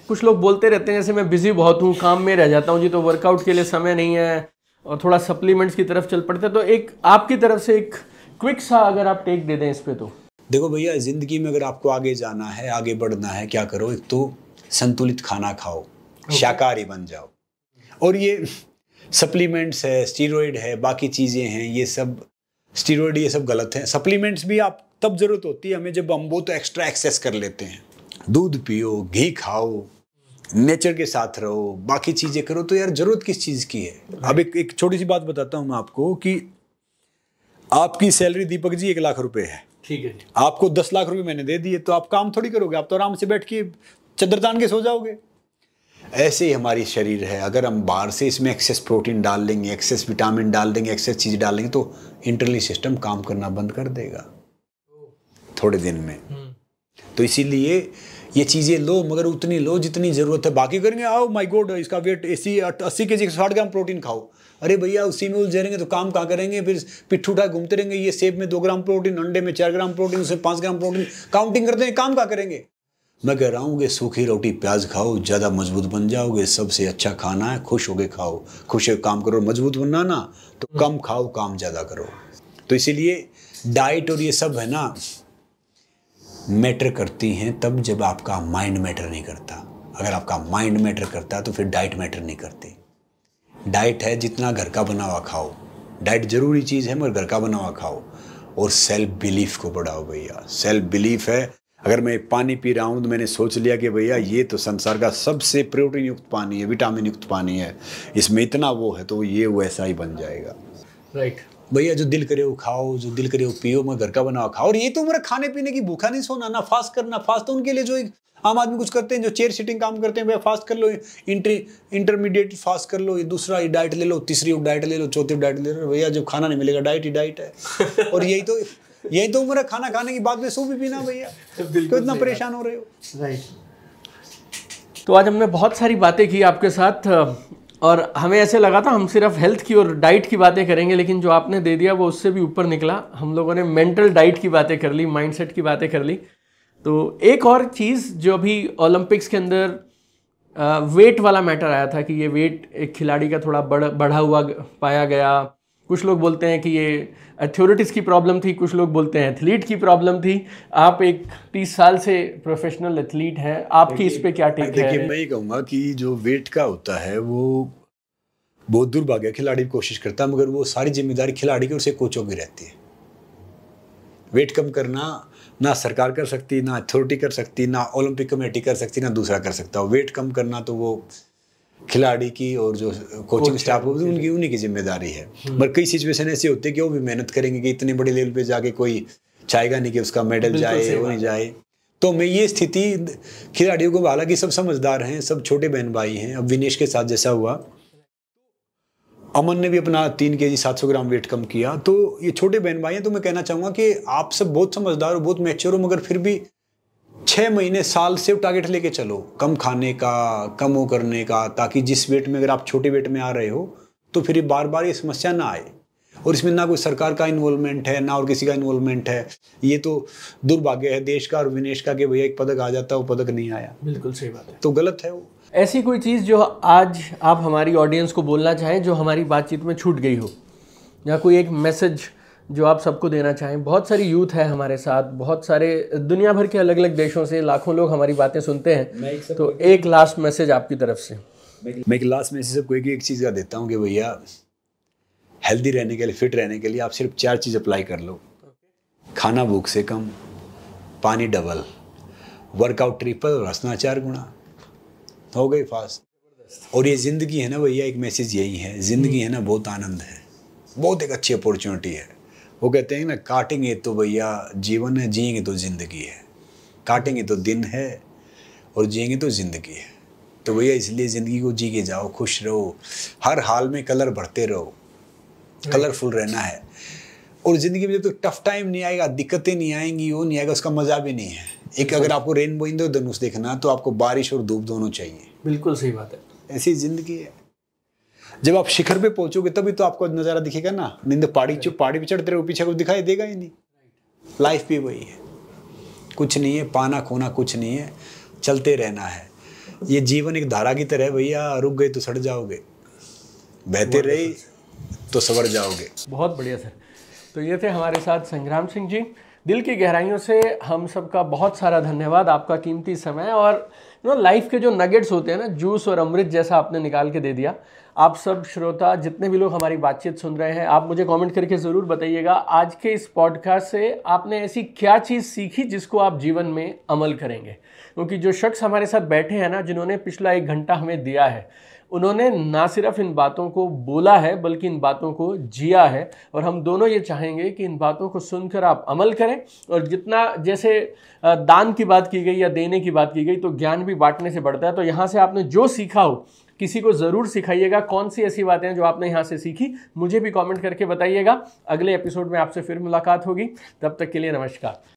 कुछ लोग बोलते रहते हैं जैसे मैं बिजी बहुत हूँ, काम में रह जाता हूँ जी, तो वर्कआउट के लिए समय नहीं है और थोड़ा सप्लीमेंट्स की तरफ चल पड़ते हैं। तो एक आपकी तरफ से एक क्विक सा अगर आप टेक दे दें इस पे। तो देखो भैया, ज़िंदगी में अगर आपको आगे जाना है, आगे बढ़ना है, क्या करो, एक तो संतुलित खाना खाओ, शाकाहारी बन जाओ। और ये सप्लीमेंट्स है, स्टीरॉयड है, बाकी चीज़ें हैं, ये सब स्टीरॉयड, ये सब गलत है। सप्लीमेंट्स भी आप तब ज़रूरत होती है हमें जब हम बहुत एक्स्ट्रा एक्सेस कर लेते हैं। दूध पियो, घी खाओ, नेचर के साथ रहो, बाकी चीज़ें करो, तो यार ज़रूरत किस चीज़ की है। अब एक छोटी सी बात बताता हूँ मैं आपको कि आपकी सैलरी दीपक जी 1 लाख रुपए है, ठीक है, आपको 10 लाख रुपए मैंने दे दिए, तो आप काम थोड़ी करोगे, आप तो आराम से बैठ के चद्दर तान के सो जाओगे। ऐसे ही हमारी शरीर है, अगर हम बाहर से इसमें एक्सेस प्रोटीन डाल देंगे, एक्सेस विटामिन डाल देंगे, एक्सेस चीज़ डाल देंगे, तो इंटरनली सिस्टम काम करना बंद कर देगा थोड़े दिन में। तो इसीलिए ये चीज़ें लो, मगर उतनी लो जितनी ज़रूरत है। बाकी करेंगे, आओ माय गॉड इसका वेट 80 kg 60 ग्राम प्रोटीन खाओ, अरे भैया उसी में उलझे रहेंगे तो काम कहाँ करेंगे, फिर पिट्ठू उठा घूमते रहेंगे। ये सेब में 2 ग्राम प्रोटीन, अंडे में 4 ग्राम प्रोटीन, उसमें 5 ग्राम प्रोटीन, काउंटिंग करते हैं, काम कहाँ करेंगे। मैं कह रहा हूँ कि सूखी रोटी प्याज खाओ, ज़्यादा मजबूत बन जाओगे। सबसे अच्छा खाना है खुश होके खाओ, खुश होकर काम करो। मजबूत बनना ना तो कम खाओ, काम ज़्यादा करो। तो इसीलिए डाइट और ये सब है ना मैटर करती हैं तब जब आपका माइंड मैटर नहीं करता। अगर आपका माइंड मैटर करता तो फिर डाइट मैटर नहीं करती। डाइट है जितना घर का बना हुआ खाओ, डाइट ज़रूरी चीज़ है मगर घर का बना हुआ खाओ। और सेल्फ बिलीफ को बढ़ाओ भैया। सेल्फ बिलीफ है, अगर मैं पानी पी रहा हूँ तो मैंने सोच लिया कि भैया ये तो संसार का सबसे प्रोटीन युक्त पानी है, विटामिन युक्त पानी है, इसमें इतना वो है तो ये वैसा ही बन जाएगा। राइट भैया जो दिल करे वो खाओ, जो दिल करे वो पियो, मगर घर का बना हुआ खाओ। और ये तो मेरा खाने पीने की भूखा नहीं सोना, ना फास्ट करना। फास्ट तो उनके लिए जो आम आदमी कुछ करते हैं, जो चेयर सिटिंग काम करते हैं, भैया फास्ट कर लो, इंटरमीडिएट फास्ट कर लो, ये दूसरा ये डाइट ले लो, तीसरी डाइट ले लो, चौथी डाइट ले लो। भैया जब खाना नहीं मिलेगा डाइट ही डाइट है। और यही तो उम्र है, खाना खाने की बाद में सूप भी पीना भैया। क्यों इतना परेशान हो रहे हो? राइट। तो आज हमने बहुत सारी बातें की आपके साथ और हमें ऐसे लगा था हम सिर्फ हेल्थ की और डाइट की बातें करेंगे, लेकिन जो आपने दे दिया वो उससे भी ऊपर निकला। हम लोगों ने मेंटल डाइट की बातें कर ली, माइंडसेट की बातें कर ली। तो एक और चीज़ जो अभी ओलंपिक्स के अंदर वेट वाला मैटर आया था कि ये वेट एक खिलाड़ी का थोड़ा बढ़ा हुआ पाया गया। कुछ लोग बोलते हैं कि ये एथलेटिक्स की प्रॉब्लम थी, कुछ लोग बोलते हैं एथलीट की प्रॉब्लम थी। आप एक 30 साल से प्रोफेशनल एथलीट हैं, आपकी इस पे क्या टेक है? देखिए मैं ये कहूँगा कि जो वेट का होता है वो बहुत दुर्भाग्य, खिलाड़ी भी कोशिश करता है मगर वो सारी जिम्मेदारी खिलाड़ी की और उसे कोचों की रहती है। वेट कम करना ना सरकार कर सकती, ना अथॉरिटी कर सकती, ना ओलंपिक कमेटी कर सकती, ना दूसरा कर सकता। वेट कम करना तो वो खिलाड़ी की और जो कोचिंग स्टाफ होगी उन्हीं की जिम्मेदारी है। मगर कई सिचुएशन ऐसी होती है कि वो भी मेहनत करेंगे कि इतने बड़े लेवल पे जाके कोई चाहेगा नहीं कि उसका मेडल जाए, वो नहीं जाए। तो मैं ये स्थिति खिलाड़ियों को, हालांकि सब समझदार हैं, सब छोटे बहन भाई हैं। अब विनेश के साथ जैसा हुआ, अमन ने भी अपना 3 kg 700 ग्राम वेट कम किया। तो ये छोटे बहन भाई हैं। तो मैं कहना चाहूँगा कि आप सब बहुत समझदार हो, बहुत मैच्योर हो, मगर फिर भी 6 महीने साल से टारगेट लेके चलो, कम खाने का, कम वो करने का, ताकि जिस वेट में अगर आप छोटे वेट में आ रहे हो तो फिर बार बार ये समस्या ना आए। और इसमें ना कोई सरकार का इन्वॉल्वमेंट है, ना और किसी का इन्वॉल्वमेंट है। ये तो दुर्भाग्य है देश का और विनेश का कि भैया एक पदक आ जाता, वो पदक नहीं आया। बिल्कुल सही बात है, तो गलत है वो। ऐसी कोई चीज़ जो आज आप हमारी ऑडियंस को बोलना चाहें जो हमारी बातचीत में छूट गई हो, या कोई एक मैसेज जो आप सबको देना चाहें? बहुत सारी यूथ है हमारे साथ, बहुत सारे दुनिया भर के अलग अलग देशों से लाखों लोग हमारी बातें सुनते हैं। तो एक लास्ट मैसेज आपकी तरफ से। मैं एक लास्ट मैसेज सबको एक चीज़ का देता हूँ कि भैया हेल्दी रहने के लिए, फिट रहने के लिए आप सिर्फ 4 चीज़ अप्लाई कर लो। खाना भूख से कम, पानी डबल, वर्कआउट ट्रिपल और हंसना 4 गुना, हो गई फास्ट। और ये ज़िंदगी है ना भैया, एक मैसेज यही है, ज़िंदगी है ना बहुत आनंद है, बहुत एक अच्छी अपॉर्चुनिटी है। वो कहते हैं ना, काटेंगे तो भैया जीवन है, जिएंगे तो ज़िंदगी है। काटेंगे तो दिन है और जिएंगे तो ज़िंदगी है। तो भैया इसलिए ज़िंदगी को जी के जाओ, खुश रहो, हर हाल में कलर भरते रहो, कलरफुल रहना है। और ज़िंदगी में जब तक टफ टाइम नहीं आएगा, दिक्कतें नहीं आएंगी, वो नहीं आएगा, उसका मज़ा भी नहीं है। एक अगर आपको रेनबो इंद्रधनुष देखना तो आपको बारिश और धूप दोनों चाहिए। बिल्कुल सही बात है, ऐसी ज़िंदगी है। जब आप शिखर पे पहुंचोगे तभी तो आपको नज़ारा दिखेगा ना। नहीं तो पहाड़ी पे चढ़ते रहो, पीछे कुछ दिखाई देगा ही नहीं। लाइफ भी वही है, कुछ नहीं है, पाना खोना कुछ नहीं है, चलते रहना है। ये जीवन एक धारा की तरह है भैया, रुक गए तो सड़ जाओगे, बहते रहे तो सवर जाओगे। बहुत बढ़िया सर। तो ये थे हमारे साथ संग्राम सिंह जी। दिल की गहराइयों से हम सबका बहुत सारा धन्यवाद, आपका कीमती समय। और लाइफ के जो नगेट्स होते हैं ना, जूस और अमृत जैसा आपने निकाल के दे दिया। आप सब श्रोता जितने भी लोग हमारी बातचीत सुन रहे हैं, आप मुझे कमेंट करके ज़रूर बताइएगा आज के इस पॉडकास्ट से आपने ऐसी क्या चीज़ सीखी जिसको आप जीवन में अमल करेंगे। क्योंकि जो शख्स हमारे साथ बैठे हैं ना, जिन्होंने पिछला 1 घंटा हमें दिया है, उन्होंने ना सिर्फ इन बातों को बोला है बल्कि इन बातों को जिया है। और हम दोनों ये चाहेंगे कि इन बातों को सुनकर आप अमल करें। और जितना जैसे दान की बात की गई या देने की बात की गई, तो ज्ञान भी बांटने से बढ़ता है। तो यहाँ से आपने जो सीखा हो किसी को ज़रूर सिखाइएगा। कौन सी ऐसी बातें हैं जो आपने यहाँ से सीखी, मुझे भी कमेंट करके बताइएगा। अगले एपिसोड में आपसे फिर मुलाकात होगी, तब तक के लिए नमस्कार।